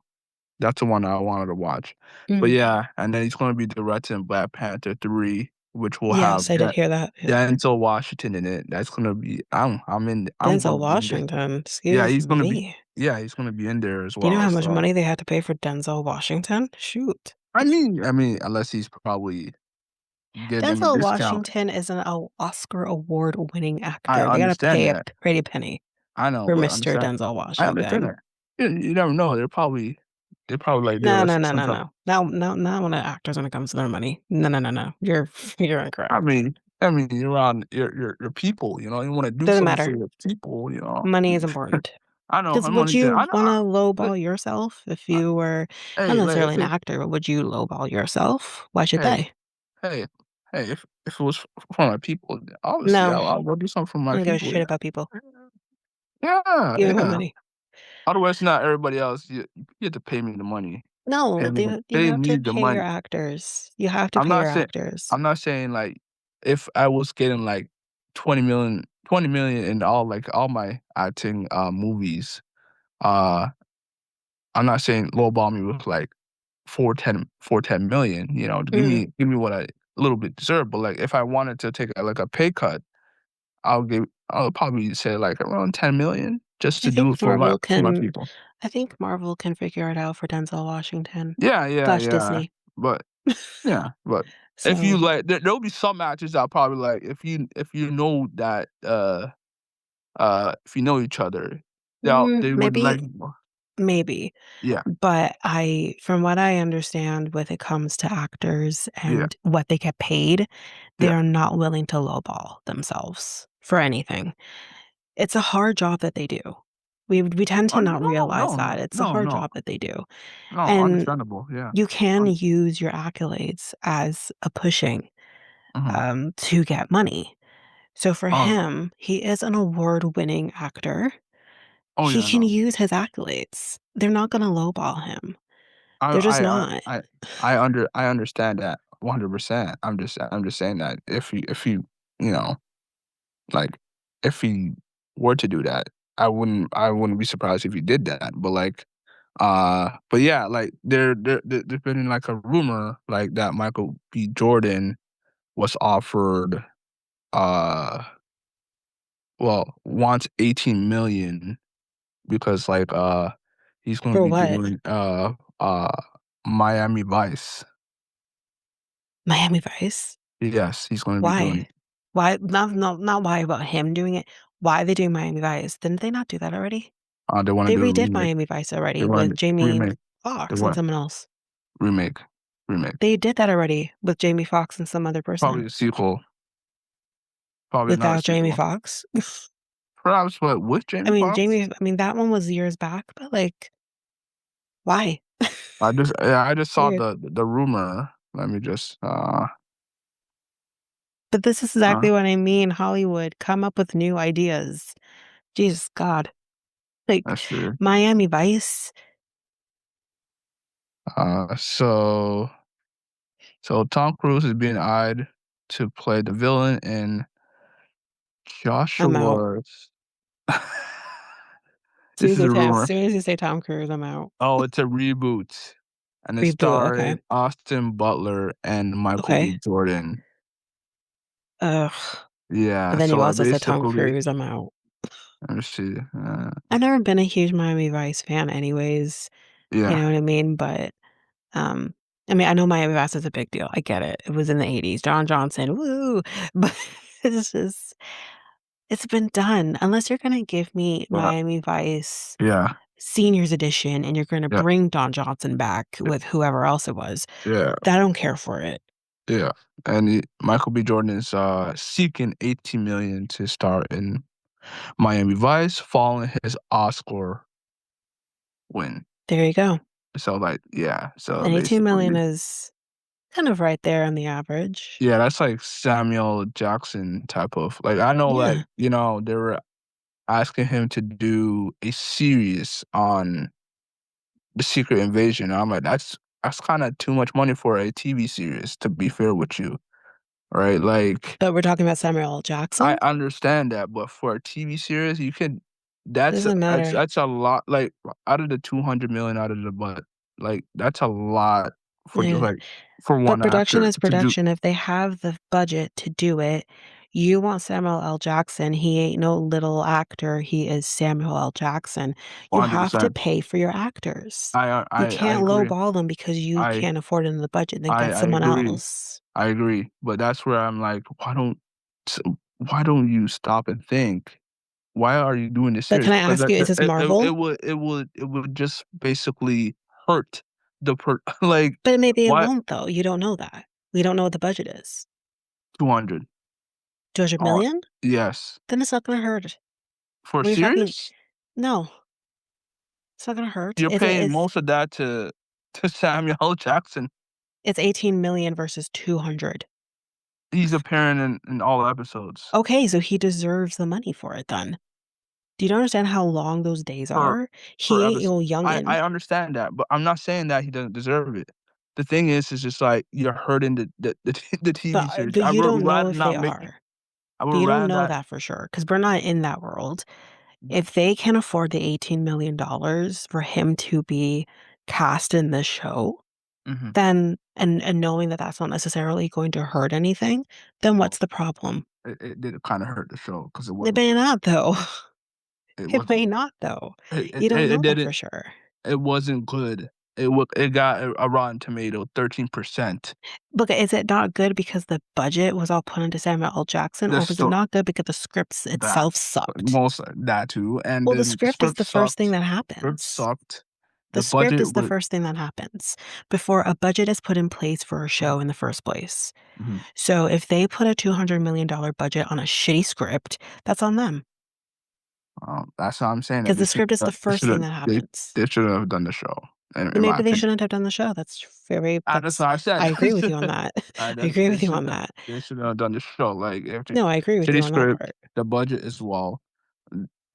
[SPEAKER 1] That's the one I wanted to watch. But
[SPEAKER 2] Mhm.
[SPEAKER 1] yeah, and then he's going to be directing Black Panther 3, which will have
[SPEAKER 2] Yes, I did hear that, yeah.
[SPEAKER 1] Denzel Washington in it. That's going to be I'm going
[SPEAKER 2] Denzel
[SPEAKER 1] to be in there.
[SPEAKER 2] Washington,
[SPEAKER 1] Yeah,
[SPEAKER 2] excuse me.
[SPEAKER 1] he's going to be in there as
[SPEAKER 2] Do you know
[SPEAKER 1] well.
[SPEAKER 2] how much
[SPEAKER 1] So
[SPEAKER 2] money they had to pay for Denzel Washington? Shoot.
[SPEAKER 1] I mean unless he's probably getting a
[SPEAKER 2] Denzel
[SPEAKER 1] discount.
[SPEAKER 2] Washington is an Oscar award-winning
[SPEAKER 1] I
[SPEAKER 2] actor. They gotta
[SPEAKER 1] understand
[SPEAKER 2] pay a
[SPEAKER 1] that.
[SPEAKER 2] pretty penny
[SPEAKER 1] I know,
[SPEAKER 2] for
[SPEAKER 1] but
[SPEAKER 2] Mr. Denzel
[SPEAKER 1] I understand
[SPEAKER 2] Washington.
[SPEAKER 1] that. You never know. They're probably like, "Dude,
[SPEAKER 2] No,
[SPEAKER 1] let's
[SPEAKER 2] no,
[SPEAKER 1] get
[SPEAKER 2] no,
[SPEAKER 1] some
[SPEAKER 2] no,
[SPEAKER 1] stuff."
[SPEAKER 2] no. Not when an actor's when it comes to their money. No, no, no, no. You're you're
[SPEAKER 1] I
[SPEAKER 2] incorrect.
[SPEAKER 1] mean, you're around your people, you know. You want to do
[SPEAKER 2] Doesn't
[SPEAKER 1] something for
[SPEAKER 2] matter.
[SPEAKER 1] your people, you know.
[SPEAKER 2] Money is important.
[SPEAKER 1] I know.
[SPEAKER 2] Because
[SPEAKER 1] I'm
[SPEAKER 2] would
[SPEAKER 1] only saying.
[SPEAKER 2] you want to
[SPEAKER 1] But,
[SPEAKER 2] lowball yourself if
[SPEAKER 1] uh,
[SPEAKER 2] you were not
[SPEAKER 1] hey, like
[SPEAKER 2] necessarily an actor, but would you lowball yourself? Why should
[SPEAKER 1] hey,
[SPEAKER 2] they?
[SPEAKER 1] hey, if it was for my people, obviously
[SPEAKER 2] No,
[SPEAKER 1] I'll go do something for
[SPEAKER 2] I
[SPEAKER 1] my
[SPEAKER 2] don't give a
[SPEAKER 1] people.
[SPEAKER 2] shit about people.
[SPEAKER 1] Yeah,
[SPEAKER 2] Give me my
[SPEAKER 1] yeah.
[SPEAKER 2] money.
[SPEAKER 1] Otherwise, not everybody else. You have to pay me the money.
[SPEAKER 2] No, you
[SPEAKER 1] Pay
[SPEAKER 2] have to
[SPEAKER 1] me the
[SPEAKER 2] pay your
[SPEAKER 1] money.
[SPEAKER 2] actors. You have to
[SPEAKER 1] I'm
[SPEAKER 2] pay
[SPEAKER 1] not
[SPEAKER 2] your
[SPEAKER 1] saying
[SPEAKER 2] actors.
[SPEAKER 1] I'm not saying like if I was getting like 20 million in all my acting movies, uh I'm not saying lowball me with like 410 million, you know, to
[SPEAKER 2] Mm.
[SPEAKER 1] give me what I a little bit deserve. But like if I wanted to take like a pay cut, I'll probably say like around 10 million just
[SPEAKER 2] I
[SPEAKER 1] to do
[SPEAKER 2] think
[SPEAKER 1] it for
[SPEAKER 2] Marvel
[SPEAKER 1] my
[SPEAKER 2] can
[SPEAKER 1] people.
[SPEAKER 2] I think Marvel can figure it out for Denzel Washington
[SPEAKER 1] Yeah, yeah,
[SPEAKER 2] slash
[SPEAKER 1] yeah.
[SPEAKER 2] Disney.
[SPEAKER 1] But yeah, but if you
[SPEAKER 2] So,
[SPEAKER 1] like there'll be some actors that probably like if you know that if you know each other, they would
[SPEAKER 2] maybe,
[SPEAKER 1] like
[SPEAKER 2] maybe.
[SPEAKER 1] yeah,
[SPEAKER 2] But from what I understand, when it comes to actors
[SPEAKER 1] yeah,
[SPEAKER 2] and what they get paid, they
[SPEAKER 1] yeah.
[SPEAKER 2] are not willing to lowball themselves for anything. It's a hard job that they do. We tend
[SPEAKER 1] Oh
[SPEAKER 2] to not
[SPEAKER 1] no,
[SPEAKER 2] realize
[SPEAKER 1] no,
[SPEAKER 2] that.
[SPEAKER 1] no,
[SPEAKER 2] It's a
[SPEAKER 1] no,
[SPEAKER 2] hard
[SPEAKER 1] no,
[SPEAKER 2] job that they do.
[SPEAKER 1] no,
[SPEAKER 2] And
[SPEAKER 1] understandable, yeah.
[SPEAKER 2] you can
[SPEAKER 1] Un
[SPEAKER 2] use your accolades as a pushing
[SPEAKER 1] mhm.
[SPEAKER 2] to get money. So for
[SPEAKER 1] Oh,
[SPEAKER 2] him, he is an award-winning actor.
[SPEAKER 1] oh
[SPEAKER 2] He
[SPEAKER 1] yeah,
[SPEAKER 2] can
[SPEAKER 1] no.
[SPEAKER 2] use his accolades. They're not gonna lowball him.
[SPEAKER 1] I
[SPEAKER 2] They're just
[SPEAKER 1] I I
[SPEAKER 2] not.
[SPEAKER 1] I I understand that 100%. I'm just saying that if you you know, like if he were to do that, I wouldn't be surprised if he did that. But like But yeah, like there's been like a rumor like that Michael B. Jordan was offered uh wants 18 million because like he's gonna
[SPEAKER 2] For
[SPEAKER 1] be
[SPEAKER 2] what?
[SPEAKER 1] doing uh Miami Vice.
[SPEAKER 2] Miami Vice?
[SPEAKER 1] Yes, he's gonna be doing
[SPEAKER 2] Why? Why not why about him doing it. Why are they doing Miami Vice? Didn't they not do that already?
[SPEAKER 1] they wanna
[SPEAKER 2] They
[SPEAKER 1] do a
[SPEAKER 2] redid
[SPEAKER 1] remake.
[SPEAKER 2] Miami Vice
[SPEAKER 1] They
[SPEAKER 2] already
[SPEAKER 1] wanna
[SPEAKER 2] with Jamie
[SPEAKER 1] remake. They
[SPEAKER 2] Foxx and
[SPEAKER 1] want
[SPEAKER 2] someone else.
[SPEAKER 1] remake. Remake.
[SPEAKER 2] They did that already with Jamie Foxx and some other
[SPEAKER 1] Probably
[SPEAKER 2] person.
[SPEAKER 1] a sequel. Probably another
[SPEAKER 2] Without Jamie
[SPEAKER 1] sequel.
[SPEAKER 2] Foxx?
[SPEAKER 1] Perhaps, but with
[SPEAKER 2] I
[SPEAKER 1] Jamie
[SPEAKER 2] mean,
[SPEAKER 1] Foxx?
[SPEAKER 2] that one was years back, but, like, why?
[SPEAKER 1] I just saw
[SPEAKER 2] Weird.
[SPEAKER 1] the rumor. Let me just
[SPEAKER 2] But this is
[SPEAKER 1] uh
[SPEAKER 2] exactly what I mean, Hollywood, come up with new ideas. Jesus God. Like,
[SPEAKER 1] that's true.
[SPEAKER 2] Miami Vice?
[SPEAKER 1] Uh so so Tom Cruise is being eyed to play the villain in
[SPEAKER 2] I'm out.
[SPEAKER 1] Joshua's this is a
[SPEAKER 2] As
[SPEAKER 1] rumor.
[SPEAKER 2] soon as you say Tom Cruise, I'm out.
[SPEAKER 1] Oh, it's a reboot. And it's
[SPEAKER 2] Reboot, okay.
[SPEAKER 1] starring Austin Butler and Michael B.
[SPEAKER 2] Okay.
[SPEAKER 1] Jordan.
[SPEAKER 2] Ugh. But
[SPEAKER 1] Yeah,
[SPEAKER 2] then
[SPEAKER 1] so
[SPEAKER 2] you
[SPEAKER 1] I
[SPEAKER 2] also said Tom
[SPEAKER 1] basically
[SPEAKER 2] Cruise, I'm out.
[SPEAKER 1] let me see.
[SPEAKER 2] I've never been a huge Miami Vice fan anyways, you
[SPEAKER 1] Yeah.
[SPEAKER 2] know what I mean? But, um, I mean, I know Miami Vice is a big deal, I get it. It was in the '80s, John Johnson, woo! But it's just it's been done. Unless you're gonna give me
[SPEAKER 1] But
[SPEAKER 2] Miami Vice
[SPEAKER 1] yeah.
[SPEAKER 2] Seniors Edition and you're gonna
[SPEAKER 1] Yeah.
[SPEAKER 2] bring Don Johnson back with whoever else it was,
[SPEAKER 1] Yeah.
[SPEAKER 2] I don't care for it.
[SPEAKER 1] Yeah, and Michael B. Jordan is seeking 18 million to star in Miami Vice, following his Oscar win.
[SPEAKER 2] There you go.
[SPEAKER 1] So like, yeah, so
[SPEAKER 2] And 18,000,000
[SPEAKER 1] basically,
[SPEAKER 2] is kind of right there on the average.
[SPEAKER 1] yeah, that's like Samuel Jackson type of like. I know, like
[SPEAKER 2] Yeah,
[SPEAKER 1] they were asking him to do a series on the Secret Invasion. I'm like, that's kind of too much money for a TV series. To be fair with you, right? Like,
[SPEAKER 2] but we're talking about Samuel L.
[SPEAKER 1] I
[SPEAKER 2] Jackson?
[SPEAKER 1] understand that, but for a TV series, you could that's
[SPEAKER 2] Doesn't matter.
[SPEAKER 1] that's a lot. Like out of the 200 million out of the butt, like that's a lot for just
[SPEAKER 2] Yeah.
[SPEAKER 1] like for
[SPEAKER 2] But
[SPEAKER 1] one
[SPEAKER 2] production
[SPEAKER 1] actor
[SPEAKER 2] is
[SPEAKER 1] to do.
[SPEAKER 2] production. If they have the budget to do it, you want Samuel L. Jackson. He ain't no little actor. He is Samuel L. Jackson. You have to
[SPEAKER 1] 100%.
[SPEAKER 2] pay for your actors.
[SPEAKER 1] I
[SPEAKER 2] You
[SPEAKER 1] I
[SPEAKER 2] can't
[SPEAKER 1] agree.
[SPEAKER 2] lowball them because you
[SPEAKER 1] I
[SPEAKER 2] can't afford it in the budget, then get
[SPEAKER 1] I
[SPEAKER 2] someone
[SPEAKER 1] agree.
[SPEAKER 2] else.
[SPEAKER 1] I agree. But that's where I'm like, s- why don't you stop and think? Why are you doing this
[SPEAKER 2] But
[SPEAKER 1] series?
[SPEAKER 2] can I
[SPEAKER 1] Because
[SPEAKER 2] ask you, is this Marvel?
[SPEAKER 1] it would just basically hurt like
[SPEAKER 2] But maybe it
[SPEAKER 1] what
[SPEAKER 2] won't though. You don't know that. We don't know what the budget is.
[SPEAKER 1] 200. Uh,
[SPEAKER 2] 200,000,000?
[SPEAKER 1] yes.
[SPEAKER 2] Then it's not gonna hurt.
[SPEAKER 1] For
[SPEAKER 2] We're talking
[SPEAKER 1] serious?
[SPEAKER 2] no, it's not gonna hurt.
[SPEAKER 1] You're paying
[SPEAKER 2] It's
[SPEAKER 1] most of that to Samuel L. Jackson.
[SPEAKER 2] it's 18,000,000 versus 200.
[SPEAKER 1] He's appearing in all episodes
[SPEAKER 2] Okay, so he deserves the money for it then. Do you not understand how long those days
[SPEAKER 1] per
[SPEAKER 2] are?
[SPEAKER 1] per
[SPEAKER 2] He ain't
[SPEAKER 1] episode.
[SPEAKER 2] no
[SPEAKER 1] I
[SPEAKER 2] youngin',
[SPEAKER 1] understand that, but I'm not saying that he doesn't deserve it. The thing is just like you're hurting the TV series.
[SPEAKER 2] but you don't know
[SPEAKER 1] Rather
[SPEAKER 2] if they
[SPEAKER 1] not make
[SPEAKER 2] are.
[SPEAKER 1] I
[SPEAKER 2] But
[SPEAKER 1] would
[SPEAKER 2] you don't
[SPEAKER 1] rather
[SPEAKER 2] know
[SPEAKER 1] that.
[SPEAKER 2] that for sure because 'cause we're not in that world. If they can afford the $18,000,000 for him to be cast in this show,
[SPEAKER 1] Mhm.
[SPEAKER 2] then and knowing that that's not necessarily going to hurt anything, then
[SPEAKER 1] Well,
[SPEAKER 2] what's the problem?
[SPEAKER 1] it did kinda hurt the show because it
[SPEAKER 2] It
[SPEAKER 1] wasn't
[SPEAKER 2] may
[SPEAKER 1] good.
[SPEAKER 2] not though.
[SPEAKER 1] It
[SPEAKER 2] It
[SPEAKER 1] wasn't
[SPEAKER 2] may not though.
[SPEAKER 1] it
[SPEAKER 2] You don't
[SPEAKER 1] it it
[SPEAKER 2] know that for
[SPEAKER 1] didn't
[SPEAKER 2] sure.
[SPEAKER 1] it wasn't good. It got a Rotten Tomato 13%.
[SPEAKER 2] Look, is it not good because the budget was all put into Samuel L. Jackson,
[SPEAKER 1] The
[SPEAKER 2] or was it
[SPEAKER 1] sto
[SPEAKER 2] not good because the scripts
[SPEAKER 1] that
[SPEAKER 2] itself sucked?
[SPEAKER 1] most that too, and
[SPEAKER 2] Well, the
[SPEAKER 1] then the
[SPEAKER 2] script is
[SPEAKER 1] script
[SPEAKER 2] the first thing
[SPEAKER 1] sucked.
[SPEAKER 2] that
[SPEAKER 1] Script
[SPEAKER 2] happens.
[SPEAKER 1] sucked.
[SPEAKER 2] The
[SPEAKER 1] The
[SPEAKER 2] script
[SPEAKER 1] budget
[SPEAKER 2] is the
[SPEAKER 1] was
[SPEAKER 2] first thing that happens before a budget is put in place for a show in the first place.
[SPEAKER 1] mhm.
[SPEAKER 2] So if they put a $200,000,000 budget on a shitty script, that's on them
[SPEAKER 1] That's what I'm saying that
[SPEAKER 2] because the script is the first thing that happens.
[SPEAKER 1] they shouldn't have done the show, in my
[SPEAKER 2] Maybe they
[SPEAKER 1] opinion.
[SPEAKER 2] shouldn't have done the show.
[SPEAKER 1] That's
[SPEAKER 2] That's
[SPEAKER 1] what I said.
[SPEAKER 2] I agree with you on that. I agree
[SPEAKER 1] They
[SPEAKER 2] with you on
[SPEAKER 1] shouldn't have
[SPEAKER 2] that.
[SPEAKER 1] done the show. Like if the
[SPEAKER 2] No, I agree with you
[SPEAKER 1] shitty
[SPEAKER 2] on that
[SPEAKER 1] script,
[SPEAKER 2] part.
[SPEAKER 1] the budget as well.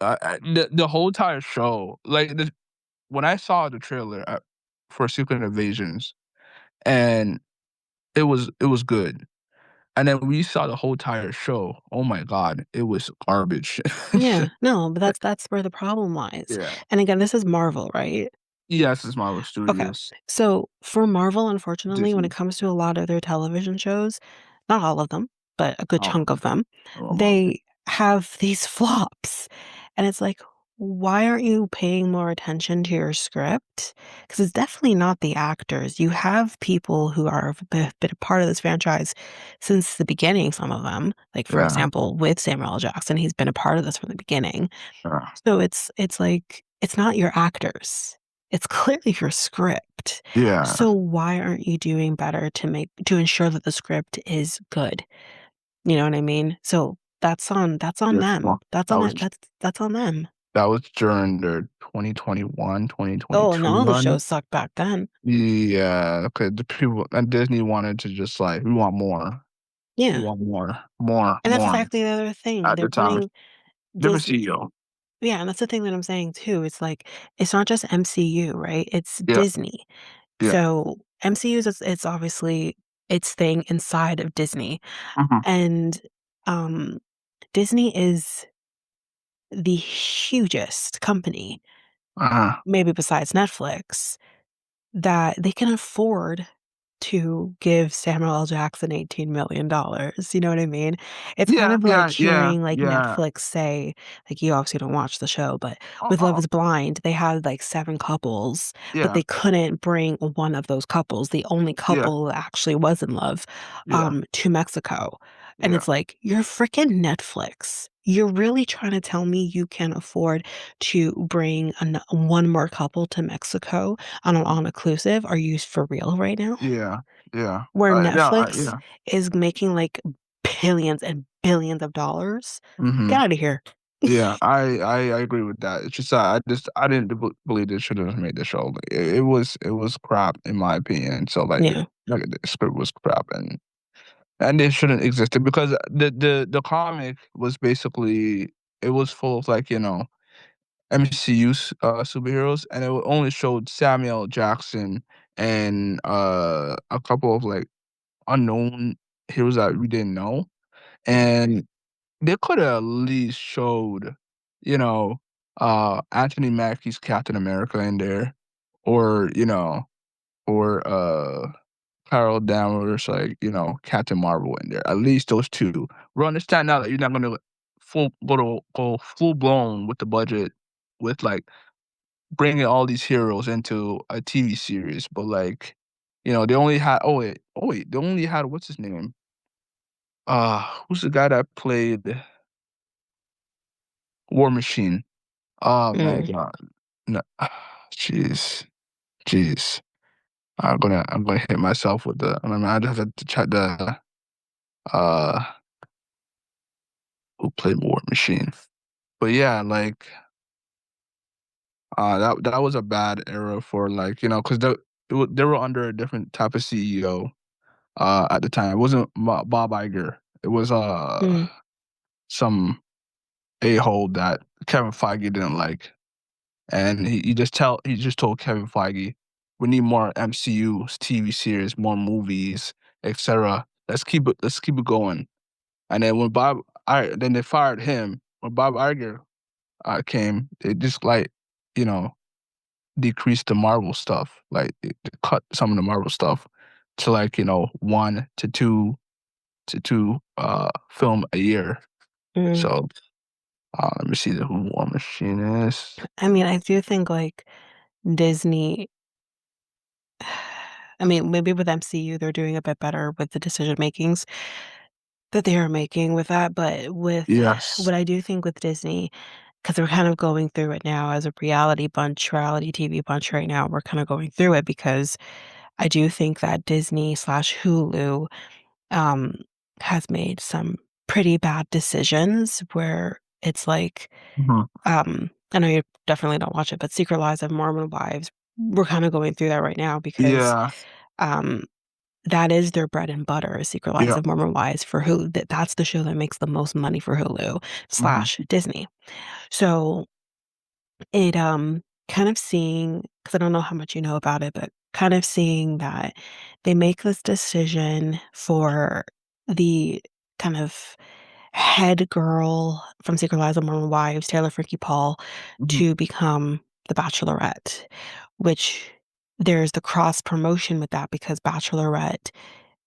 [SPEAKER 1] The whole entire show, like when I saw the trailer for Secret Invasions, and it was good, and then we saw the whole entire show. Oh my god, it was garbage.
[SPEAKER 2] Yeah, no, but that's where the problem lies.
[SPEAKER 1] Yeah.
[SPEAKER 2] And again, this is Marvel, right?
[SPEAKER 1] Yes, it's Marvel
[SPEAKER 2] Okay.
[SPEAKER 1] Studios.
[SPEAKER 2] So for Marvel, unfortunately, when it
[SPEAKER 1] Disney.
[SPEAKER 2] comes to a lot of their television shows, not all of them, but a good
[SPEAKER 1] Oh,
[SPEAKER 2] chunk of them,
[SPEAKER 1] Marvel.
[SPEAKER 2] they have these flops. And it's like, why aren't you paying more attention to your script? Because it's definitely not the actors. You have people who are been a part of this franchise since the beginning, some of them. Like, for
[SPEAKER 1] Yeah.
[SPEAKER 2] example, with Samuel L. Jackson, he's been a part of this from the beginning.
[SPEAKER 1] Yeah.
[SPEAKER 2] So it's like it's not your actors. It's clearly your script.
[SPEAKER 1] Yeah.
[SPEAKER 2] So why aren't you doing better to ensure that the script is good? You know what I mean? So that's on
[SPEAKER 1] Yeah.
[SPEAKER 2] them.
[SPEAKER 1] Well, that was
[SPEAKER 2] That's on them.
[SPEAKER 1] that was during their 2021,
[SPEAKER 2] Oh, and
[SPEAKER 1] 2022
[SPEAKER 2] all the
[SPEAKER 1] run.
[SPEAKER 2] shows sucked back then.
[SPEAKER 1] Yeah, okay. The people and Disney wanted to just like we want more. We
[SPEAKER 2] Yeah.
[SPEAKER 1] want more, more,
[SPEAKER 2] And that's
[SPEAKER 1] more
[SPEAKER 2] exactly the other thing.
[SPEAKER 1] at
[SPEAKER 2] They're
[SPEAKER 1] the time.
[SPEAKER 2] putting
[SPEAKER 1] Different
[SPEAKER 2] Disney.
[SPEAKER 1] CEO.
[SPEAKER 2] Yeah, and that's the thing that I'm saying too. It's like it's not just MCU, right? It's
[SPEAKER 1] Yeah,
[SPEAKER 2] Disney.
[SPEAKER 1] yeah.
[SPEAKER 2] So MCU is it's obviously its thing inside of Disney.
[SPEAKER 1] Mhm.
[SPEAKER 2] And um Disney is the hugest company,
[SPEAKER 1] Uh-huh.
[SPEAKER 2] maybe besides Netflix, that they can afford to give Samuel L. Jackson $18 million, you know what I mean? It's kind
[SPEAKER 1] Yeah,
[SPEAKER 2] of like
[SPEAKER 1] yeah, yeah,
[SPEAKER 2] hearing, like,
[SPEAKER 1] yeah.
[SPEAKER 2] Netflix say like, you obviously don't watch the show, but
[SPEAKER 1] Oh,
[SPEAKER 2] with Love
[SPEAKER 1] oh,
[SPEAKER 2] Is Blind, they had, like, 7 couples, but
[SPEAKER 1] yeah,
[SPEAKER 2] they couldn't bring one of those couples, the only
[SPEAKER 1] yeah,
[SPEAKER 2] couple that actually was in love,
[SPEAKER 1] yeah,
[SPEAKER 2] to Mexico, and
[SPEAKER 1] yeah,
[SPEAKER 2] it's like, "You're freaking Netflix. You're really trying to tell me you can afford to bring one more couple to Mexico on an all-inclusive? Are you for real right now?"
[SPEAKER 1] yeah, yeah.
[SPEAKER 2] Where
[SPEAKER 1] No,
[SPEAKER 2] Netflix
[SPEAKER 1] yeah.
[SPEAKER 2] is making, like, billions and billions of dollars.
[SPEAKER 1] Hmm.
[SPEAKER 2] Get out of here.
[SPEAKER 1] Yeah, I agree with that. It's just I didn't believe they should have made the show. Like, it was crap in my opinion. So
[SPEAKER 2] Yeah.
[SPEAKER 1] like the script was crap and it shouldn't existed because the comic was basically it was full of like MCU superheroes and it only showed Samuel Jackson and a couple of like unknown heroes that we didn't know
[SPEAKER 2] Mhm.
[SPEAKER 1] and they could have at least showed, you know, Anthony Mackie's Captain America in there, or Carol Danvers like Captain Marvel in there. At least those two. We understand now that you're not gonna go full blown with the budget, with like bringing all these heroes into a TV series, but like, they only had. They only had what's his name? Who's the guy that played War Machine? Oh my
[SPEAKER 2] Mm.
[SPEAKER 1] god. No, jeez, jeez. I'm gonna hit myself with I just have to check uh who played War Machine. But yeah, like that was a bad era for like because they were under a different type of CEO at the time. It wasn't Bob Iger. It was
[SPEAKER 2] Mm.
[SPEAKER 1] some a hole that Kevin Feige didn't like. And he just told Kevin Feige, "We need more MCU TV series, more movies, etc. Let's keep it going." And then then they fired him. When Bob Iger came, they just like you know decreased the Marvel stuff, like they cut some of the Marvel stuff to like 1 to 2 film a year.
[SPEAKER 2] Mm.
[SPEAKER 1] So let me see who War Machine is.
[SPEAKER 2] I mean, I do think, like, Disney I mean, maybe with MCU, they're doing a bit better with the decision makings that they are making with that, but with
[SPEAKER 1] Yes.
[SPEAKER 2] what I do think with Disney, because 'cause we're kind of going through it now as a reality TV bunch right now, we're kinda going through it because I do think that Disney/Hulu, um, has made some pretty bad decisions where it's like,
[SPEAKER 1] Mhm.
[SPEAKER 2] I know you definitely don't watch it, but Secret Lives of Mormon Wives, we're kinda going through that right now because,
[SPEAKER 1] Yeah.
[SPEAKER 2] um, that is their bread and butter, is Secret Lives
[SPEAKER 1] Yeah.
[SPEAKER 2] of Mormon Wives for Hulu. That's the show that makes the most money for Hulu
[SPEAKER 1] Mhm.
[SPEAKER 2] slash Disney. So it, kind of seeing, because I don't know how much you know about it, but kind of seeing that they make this decision for the kind of head girl from Secret Lives of Mormon Wives, Taylor Frankie Paul,
[SPEAKER 1] Mhm.
[SPEAKER 2] to become The Bachelorette, which there's the cross promotion with that because Bachelorette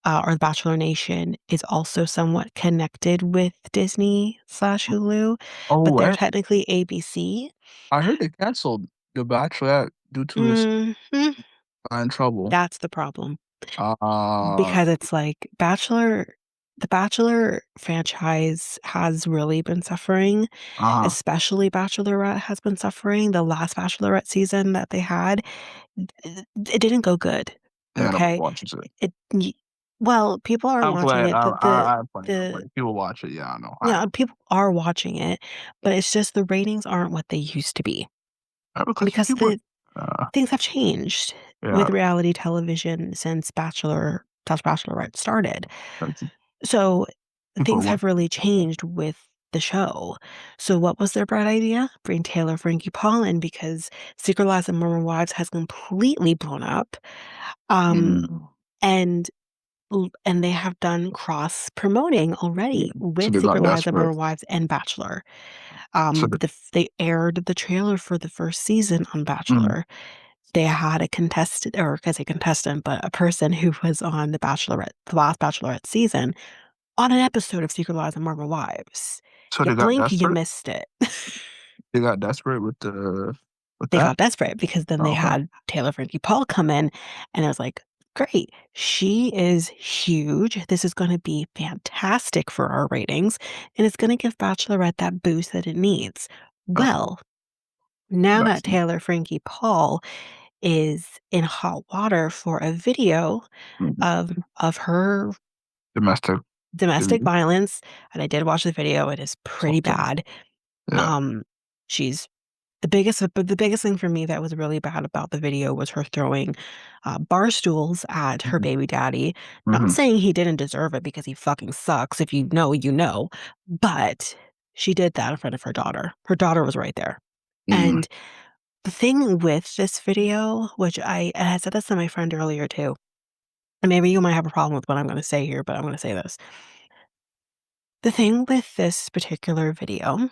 [SPEAKER 2] or the Bachelor Nation is also somewhat connected with Disney slash Hulu, but
[SPEAKER 1] Oh,
[SPEAKER 2] they're technically ABC.
[SPEAKER 1] I heard they canceled The Bachelorette due to its
[SPEAKER 2] Hmm.
[SPEAKER 1] in trouble.
[SPEAKER 2] That's the problem
[SPEAKER 1] Uh,
[SPEAKER 2] because it's like the Bachelor franchise has really been suffering,
[SPEAKER 1] uh,
[SPEAKER 2] especially Bachelorette has been suffering. The last Bachelorette season that they had, it didn't go good.
[SPEAKER 1] yeah, nobody
[SPEAKER 2] Okay.
[SPEAKER 1] watches it.
[SPEAKER 2] It, y- well, people are
[SPEAKER 1] I'm
[SPEAKER 2] watching
[SPEAKER 1] playing.
[SPEAKER 2] it.
[SPEAKER 1] I'm playing. I'm
[SPEAKER 2] The,
[SPEAKER 1] playing. People watch it. Yeah, I
[SPEAKER 2] yeah,
[SPEAKER 1] know.
[SPEAKER 2] people are watching it, but it's just the ratings aren't what they used to be
[SPEAKER 1] Because
[SPEAKER 2] because
[SPEAKER 1] people,
[SPEAKER 2] the
[SPEAKER 1] uh,
[SPEAKER 2] things have changed
[SPEAKER 1] yeah,
[SPEAKER 2] with reality television since Bachelorette started.
[SPEAKER 1] like,
[SPEAKER 2] So
[SPEAKER 1] people
[SPEAKER 2] things
[SPEAKER 1] watch
[SPEAKER 2] have really changed with the show. So what was their bright idea? Bring Taylor Frankie Paul in because Secret Lives of Mormon Wives has completely blown up.
[SPEAKER 1] it.
[SPEAKER 2] Um, and and they have done cross promoting
[SPEAKER 1] Yeah.
[SPEAKER 2] already
[SPEAKER 1] So
[SPEAKER 2] with
[SPEAKER 1] they got
[SPEAKER 2] Secret Lives of
[SPEAKER 1] desperate.
[SPEAKER 2] Mormon Wives and Bachelor.
[SPEAKER 1] So they,
[SPEAKER 2] They aired the trailer for the first season on
[SPEAKER 1] mm,
[SPEAKER 2] Bachelor. They had a contestant, or I say contestant, but a person who was on the last Bachelorette season, on an episode of Secret Lives of Marvel Wives.
[SPEAKER 1] so
[SPEAKER 2] You
[SPEAKER 1] they got
[SPEAKER 2] blink, you
[SPEAKER 1] desperate.
[SPEAKER 2] missed it.
[SPEAKER 1] They got desperate with
[SPEAKER 2] They
[SPEAKER 1] that.
[SPEAKER 2] got desperate because then they
[SPEAKER 1] Oh, okay.
[SPEAKER 2] had Taylor Frankie Paul come in, and I was like, great, she is huge. This is going to be fantastic for our ratings, and it's going to give Bachelorette that boost that it needs.
[SPEAKER 1] Uh,
[SPEAKER 2] Well, now
[SPEAKER 1] that's
[SPEAKER 2] that Taylor Frankie Paul is in hot water for a video
[SPEAKER 1] mm,
[SPEAKER 2] of her
[SPEAKER 1] domestic
[SPEAKER 2] domestic
[SPEAKER 1] abuse.
[SPEAKER 2] violence, and I did watch the video, it is pretty
[SPEAKER 1] Something.
[SPEAKER 2] bad.
[SPEAKER 1] Yeah.
[SPEAKER 2] Um, she's but the biggest thing for me that was really bad about the video was her throwing bar stools at her
[SPEAKER 1] Mm-hmm.
[SPEAKER 2] baby daddy. Not
[SPEAKER 1] Mm-hmm.
[SPEAKER 2] saying he didn't deserve it because he fucking sucks. If you know, you know. But she did that in front of her daughter. Her daughter was right there.
[SPEAKER 1] Mm-hmm.
[SPEAKER 2] And the thing with this video, and I said this to my friend earlier too, and maybe you might have a problem with what I'm going to say here, but I'm going to say this. The thing with this particular video,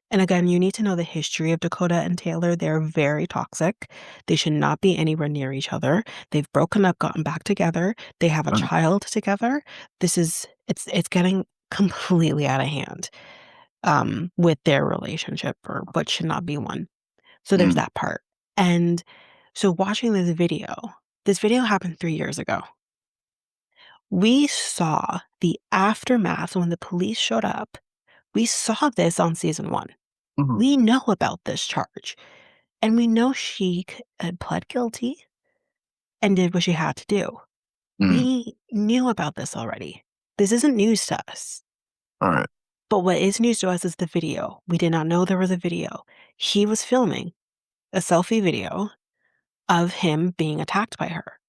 [SPEAKER 2] and again, you need to know the history of Dakota and Taylor. They're very toxic. They should not be anywhere near each other. They've broken up, gotten back together. They have a child together. It's getting completely out of hand with their relationship or what should not be one. So there's
[SPEAKER 1] Mm-hmm.
[SPEAKER 2] that part. And so watching this video happened 3 years ago. We saw the aftermath when the police showed up. We saw this on season one.
[SPEAKER 1] Mm-hmm.
[SPEAKER 2] We know about this charge, and we know she pled guilty and did what she had to do.
[SPEAKER 1] Mm.
[SPEAKER 2] We knew about this already. This isn't news to us.
[SPEAKER 1] All right.
[SPEAKER 2] But what is news to us is the video. We did not know there was a video. He was filming a selfie video of him being attacked by her.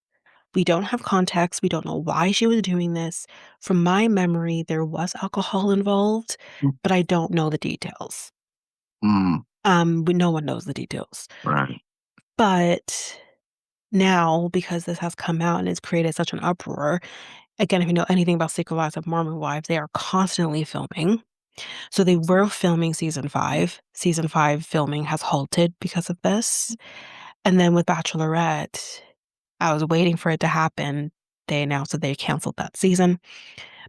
[SPEAKER 2] We don't have context. We don't know why she was doing this. From my memory, there was alcohol involved, but I don't know the details.
[SPEAKER 1] Mm.
[SPEAKER 2] But no one knows the details.
[SPEAKER 1] Right.
[SPEAKER 2] But now, because this has come out and it's created such an uproar, again, if you know anything about Secret Lives of Mormon Wives, they are constantly filming. So they were filming season five. Season five filming has halted because of this. And then with Bachelorette, I was waiting for it to happen. They announced that they canceled that season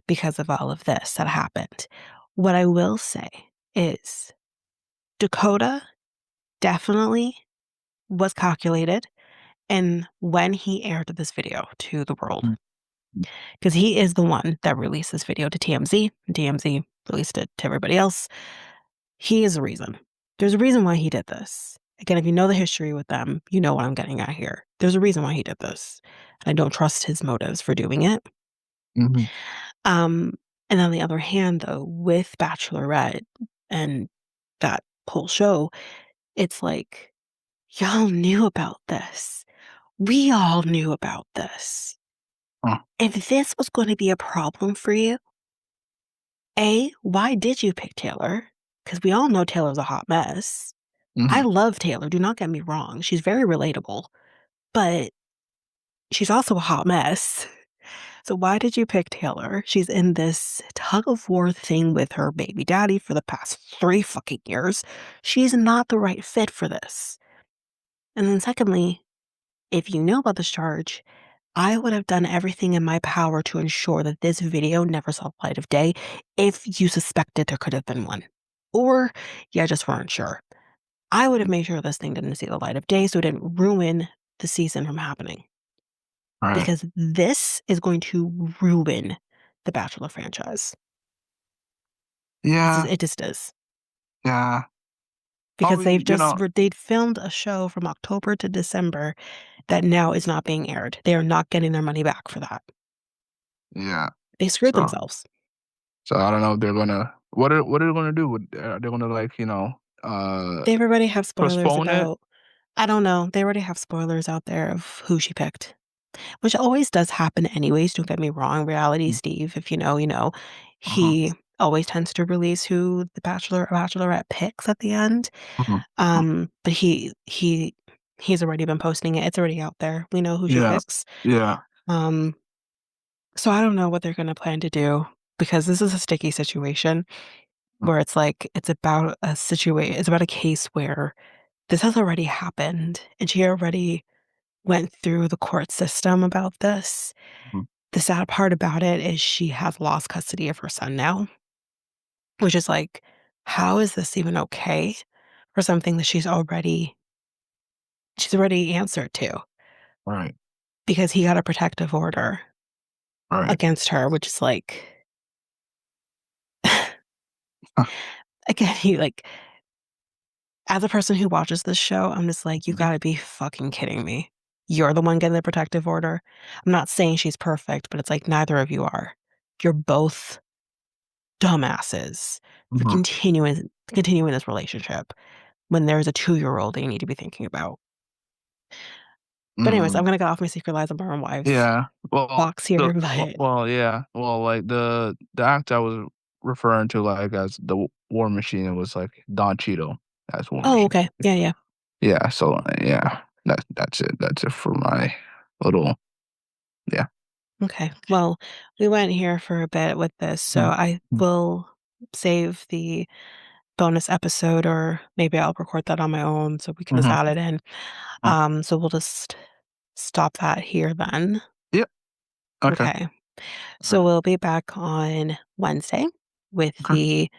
[SPEAKER 2] because of all of this that happened. What I will say is Dakota definitely was calculated and when he aired this video to the world,
[SPEAKER 1] Mm.
[SPEAKER 2] because he is the one that released this video to TMZ, and TMZ released it to everybody else. He is the reason. There's a reason why he did this. Again, if you know the history with them, you know what I'm getting at here. There's a reason why he did this. And I don't trust his motives for doing it.
[SPEAKER 1] Mm-hmm.
[SPEAKER 2] Um, and on the other hand, though, with Bachelorette and that whole show, it's like, y'all knew about this. We all knew about this.
[SPEAKER 1] Uh,
[SPEAKER 2] If this was going to be a problem for you, A, why did you pick Taylor? Because we all know Taylor's a hot mess. I
[SPEAKER 1] mm-hmm.
[SPEAKER 2] love Taylor, do not get me wrong. She's very relatable, but she's also a hot mess. So why did you pick Taylor? She's in this tug of war thing with her baby daddy for the past 3 fucking years. She's not the right fit for this. And then secondly, if you know about this charge, I would have done everything in my power to ensure that this video never saw the light of day if you suspected there could have been one. Or you just weren't sure. I would have made sure this thing didn't see the light of day so it didn't ruin the season from happening.
[SPEAKER 1] Right.
[SPEAKER 2] Because this is going to ruin the Bachelor franchise.
[SPEAKER 1] Yeah.
[SPEAKER 2] It just is.
[SPEAKER 1] Yeah.
[SPEAKER 2] Because
[SPEAKER 1] Probably,
[SPEAKER 2] they'd filmed a show from October to December that now is not being aired. They are not getting their money back for that.
[SPEAKER 1] yeah.
[SPEAKER 2] They screwed
[SPEAKER 1] So,
[SPEAKER 2] themselves.
[SPEAKER 1] so I don't know if they're gonna, what are they gonna do? They're gonna, like,
[SPEAKER 2] They already have spoilers
[SPEAKER 1] postpone it?
[SPEAKER 2] about I don't know. They already have spoilers out there of who she picked, which always does happen anyways, don't get me wrong. Reality
[SPEAKER 1] Mm,
[SPEAKER 2] Steve, if you know, you know.
[SPEAKER 1] mhm,
[SPEAKER 2] He always tends to release who the bachelor or bachelorette picks at the end.
[SPEAKER 1] mhm, mhm.
[SPEAKER 2] But he's already been posting it. It's already out there. We know who she
[SPEAKER 1] Yeah.
[SPEAKER 2] picks.
[SPEAKER 1] Yeah.
[SPEAKER 2] Um, so I don't know what they're gonna plan to do because this is a sticky situation
[SPEAKER 1] Mm,
[SPEAKER 2] where it's like it's about a case where this has already happened and she already went through the court system about this.
[SPEAKER 1] mhm.
[SPEAKER 2] The sad part about it is she has lost custody of her son now, which is like, how is this even okay for something that she's already answered to
[SPEAKER 1] Right.
[SPEAKER 2] because he got a protective order
[SPEAKER 1] Right.
[SPEAKER 2] against her, which is like,
[SPEAKER 1] Huh.
[SPEAKER 2] again, he like, as a person who watches this show, I'm just like, you
[SPEAKER 1] Mhm,
[SPEAKER 2] gotta be fucking kidding me. You're the one getting the protective order. I'm not saying she's perfect, but it's like neither of you are. You're both dumbasses for
[SPEAKER 1] mhm,
[SPEAKER 2] continuing this relationship when there's a 2-year-old they need to be thinking about. But anyways, I'm
[SPEAKER 1] mhm.
[SPEAKER 2] gonna get off my secret lies of my own wife
[SPEAKER 1] Yeah. Well,
[SPEAKER 2] box here, but
[SPEAKER 1] yeah. Well, like, the act I was referring to, like, as the War Machine, it was like Don Cheadle as War
[SPEAKER 2] oh,
[SPEAKER 1] Machine.
[SPEAKER 2] okay. Yeah, yeah.
[SPEAKER 1] Yeah. So, yeah. That's it. That's it for my little. Yeah.
[SPEAKER 2] Okay. Well, we went here for a bit with this, so
[SPEAKER 1] Mhm,
[SPEAKER 2] I
[SPEAKER 1] mhm,
[SPEAKER 2] will save the bonus episode, or maybe I'll record that on my own so we can just
[SPEAKER 1] mhm,
[SPEAKER 2] add it in.
[SPEAKER 1] mhm.
[SPEAKER 2] So we'll just stop that here then.
[SPEAKER 1] Yep. Okay.
[SPEAKER 2] Okay. So
[SPEAKER 1] Alright.
[SPEAKER 2] we'll be back on Wednesday with
[SPEAKER 1] Okay.
[SPEAKER 2] the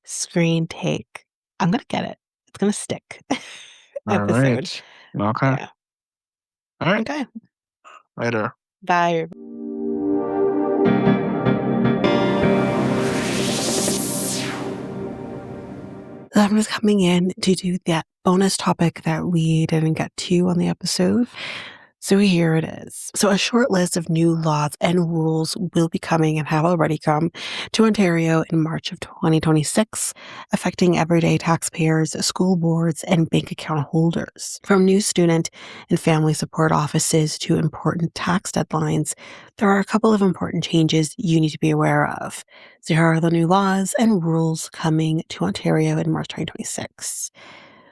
[SPEAKER 2] screen take. I'm gonna get it. It's gonna stick episode.
[SPEAKER 1] Alright. Okay.
[SPEAKER 2] Yeah.
[SPEAKER 1] Alright.
[SPEAKER 2] Okay.
[SPEAKER 1] Later.
[SPEAKER 2] Bye. I'm just coming in to do that bonus topic that we didn't get to on the episode. So here it is. So a short list of new laws and rules will be coming and have already come to Ontario in March of 2026, affecting everyday taxpayers, school boards, and bank account holders. From new student and family support offices to important tax deadlines, there are a couple of important changes you need to be aware of. So here are the new laws and rules coming to Ontario in March 2026.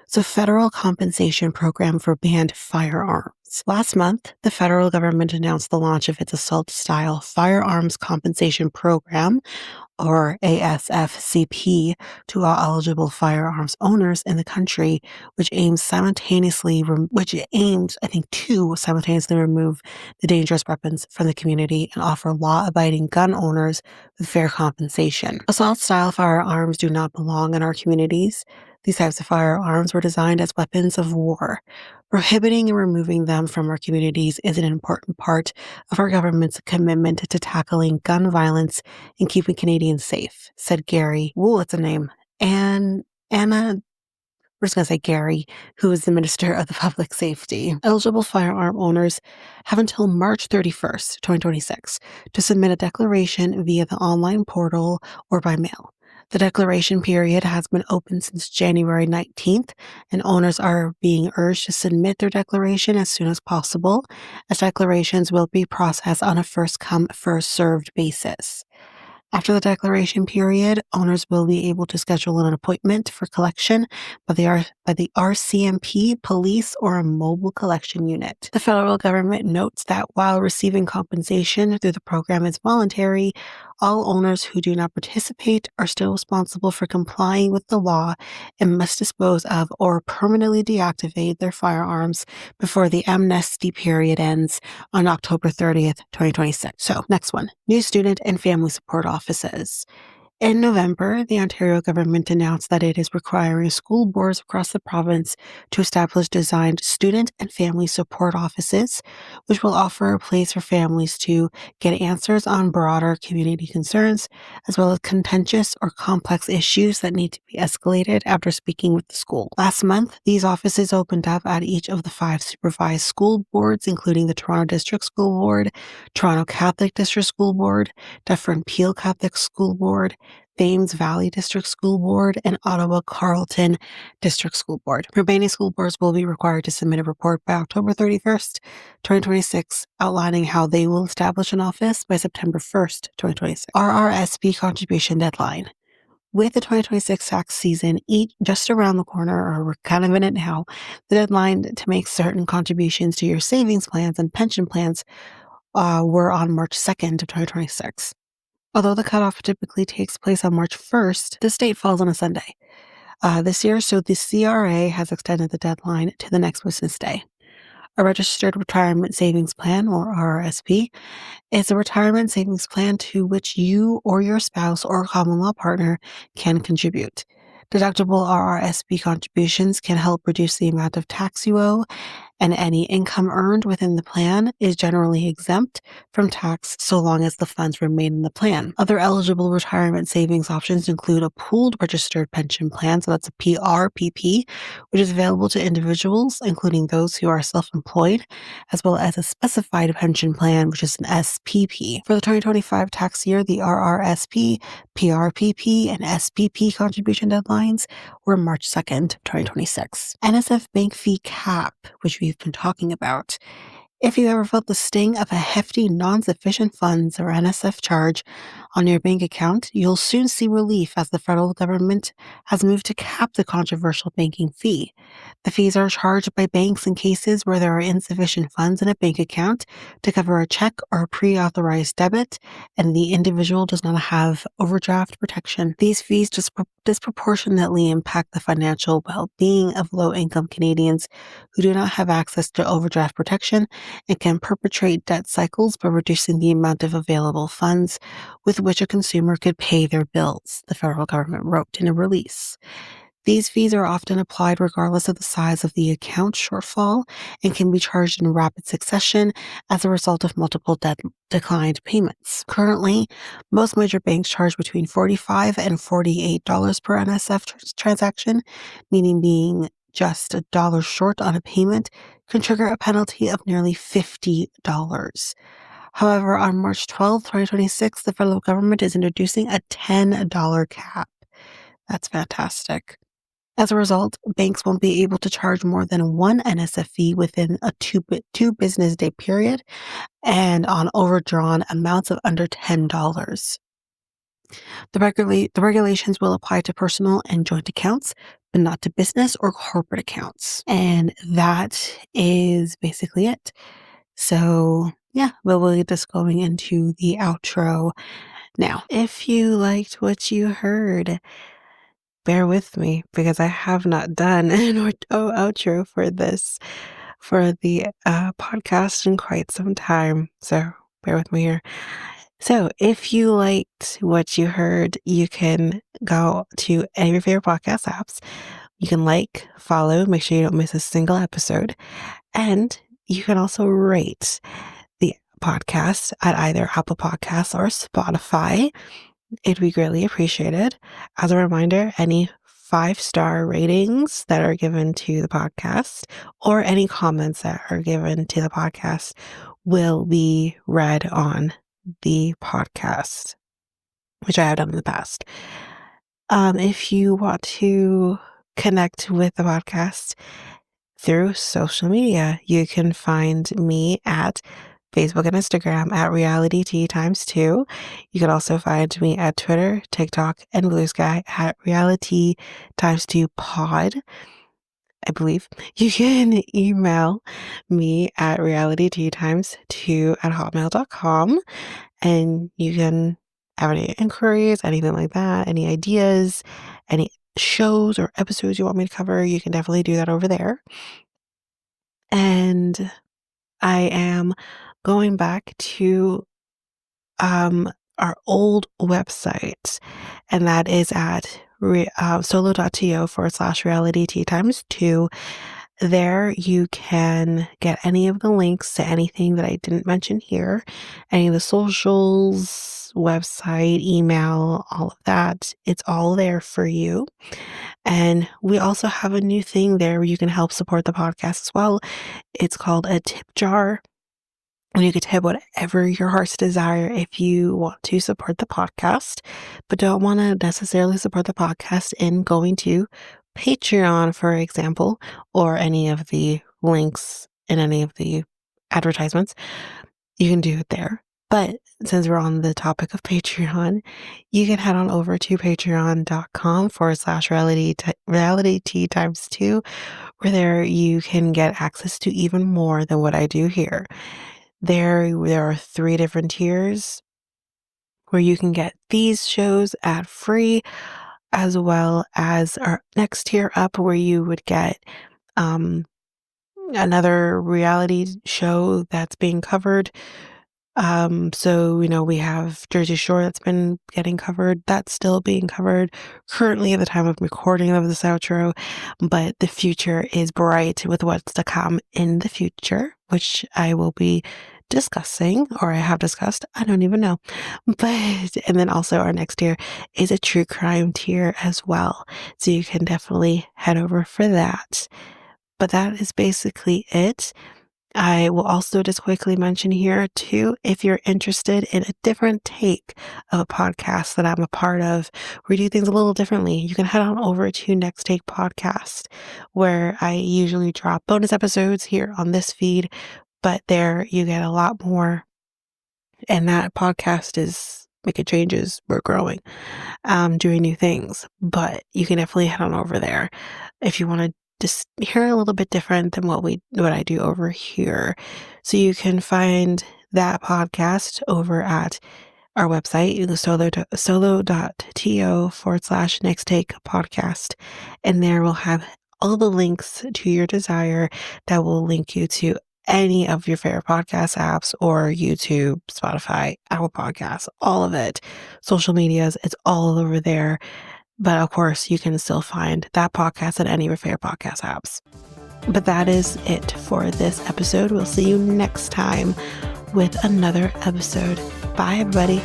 [SPEAKER 2] So, federal compensation program for banned firearms. Last month, the federal government announced the launch of its assault style firearms compensation program, or ASFCP, to all eligible firearms owners in the country, which aims, I think, to simultaneously remove the dangerous weapons from the community and offer law-abiding gun owners with fair compensation. Assault-style firearms do not belong in our communities. These types of firearms were designed as weapons of war. Prohibiting and removing them from our communities is an important part of our government's commitment to tackling gun violence and keeping Canadians safe, said Gary. Whoa, that's a name. And Anna, we're just going to say Gary, who is the Minister of the Public Safety. Eligible firearm owners have until March 31st, 2026, to submit a declaration via the online portal or by mail. The declaration period has been open since January 19th, and owners are being urged to submit their declaration as soon as possible, as declarations will be processed on a first come, first served basis. After the declaration period, owners will be able to schedule an appointment for collection by the RCMP, police, or a mobile collection unit. The federal government notes that while receiving compensation through the program is voluntary, all owners who do not participate are still responsible for complying with the law and must dispose of or permanently deactivate their firearms before the amnesty period ends on October 30th, 2026. So, next one, new student and family support offices. In November, the Ontario government announced that it is requiring school boards across the province to establish designed student and family support offices, which will offer a place for families to get answers on broader community concerns, as well as contentious or complex issues that need to be escalated after speaking with the school. Last month, these offices opened up at each of the 5 supervised school boards, including the Toronto District School Board, Toronto Catholic District School Board, Dufferin Peel Catholic School Board, Thames Valley District School Board, and Ottawa Carleton District School Board. Remaining school boards will be required to submit a report by October 31st, 2026, outlining how they will establish an office by September 1st, 2026. RRSP contribution deadline. With the 2026 tax season just around the corner, or we're kind of in it now, the deadline to make certain contributions to your savings plans and pension plans were on March 2nd of 2026. Although the cutoff typically takes place on March 1st, this date falls on a Sunday this year, so the CRA has extended the deadline to the next business day. A registered retirement savings plan, or RRSP, is a retirement savings plan to which you or your spouse or common law partner can contribute. Deductible RRSP contributions can help reduce the amount of tax you owe, and any income earned within the plan is generally exempt from tax so long as the funds remain in the plan. Other eligible retirement savings options include a pooled registered pension plan, so that's a PRPP, which is available to individuals, including those who are self-employed, as well as a specified pension plan, which is an SPP. For the 2025 tax year, the RRSP, PRPP, and SPP contribution deadlines were March 2nd, 2026. NSF bank fee cap, which we've been talking about. If you ever felt the sting of a hefty non-sufficient funds or NSF charge on your bank account, you'll soon see relief as the federal government has moved to cap the controversial banking fee. The fees are charged by banks in cases where there are insufficient funds in a bank account to cover a check or a pre-authorized debit, and the individual does not have overdraft protection. These fees disproportionately impact the financial well-being of low-income Canadians who do not have access to overdraft protection and can perpetuate debt cycles by reducing the amount of available funds with which a consumer could pay their bills, the federal government wrote in a release. These fees are often applied regardless of the size of the account shortfall and can be charged in rapid succession as a result of multiple declined payments. Currently, most major banks charge between $45 and $48 per NSF transaction, meaning being just $1 short on a payment can trigger a penalty of nearly $50. However, on March 12, 2026, the federal government is introducing a $10 cap. That's fantastic. As a result, banks won't be able to charge more than one NSF fee within a two business day period and on overdrawn amounts of under $10. The regulations will apply to personal and joint accounts, but not to business or corporate accounts. And that is basically it. So yeah, we'll be just going into the outro now. If you liked what you heard, bear with me because I have not done an outro for the podcast in quite some time. So bear with me here. So if you liked what you heard, you can go to any of your favorite podcast apps. You can follow, make sure you don't miss a single episode. And you can also rate the podcast at either Apple Podcasts or Spotify. It'd be greatly appreciated. As a reminder, any 5-star ratings that are given to the podcast or any comments that are given to the podcast will be read on the podcast, which I have done in the past. If you want to connect with the podcast through social media, you can find me at Facebook and Instagram at reality T times 2. You can also find me at Twitter, TikTok, and Blue Sky at reality times 2 pod, I believe. You can email me at realityt times 2 at hotmail.com, and you can have any inquiries, anything like that, any ideas, any shows or episodes you want me to cover, you can definitely do that over there. And I am going back to our old website, and that is at solo.to/reality T times 2. There you can get any of the links to anything that I didn't mention here, any of the socials, website, email, all of that. It's all there for you. And we also have a new thing there where you can help support the podcast as well. It's called a tip jar. And you could tip whatever your heart's desire if you want to support the podcast, but don't want to necessarily support the podcast in going to Patreon, for example, or any of the links in any of the advertisements. You can do it there. But since we're on the topic of Patreon, you can head on over to patreon.com/reality T times 2, where there you can get access to even more than what I do here. There are 3 different tiers where you can get these shows ad free, as well as our next tier up where you would get another reality show that's being covered. So, we have Jersey Shore that's been getting covered. That's still being covered currently at the time of recording of this outro, but the future is bright with what's to come in the future, which I will be discussing, or I have discussed. I don't even know. And then also our next tier is a true crime tier as well. So you can definitely head over for that. But that is basically it. I will also just quickly mention here too, if you're interested in a different take of a podcast that I'm a part of, we do things a little differently, you can head on over to Next Take Podcast, where I usually drop bonus episodes here on this feed, but there you get a lot more. And that podcast is making changes. We're growing, doing new things, but you can definitely head on over there if you want to just hear a little bit different than what I do over here. So you can find that podcast over at our website, solo.to/next take podcast. And there we'll have all the links to your desire that will link you to any of your favorite podcast apps or YouTube, Spotify, Apple Podcasts, all of it. Social medias, it's all over there. But of course, you can still find that podcast at any of your favorite podcast apps. But that is it for this episode. We'll see you next time with another episode. Bye, everybody.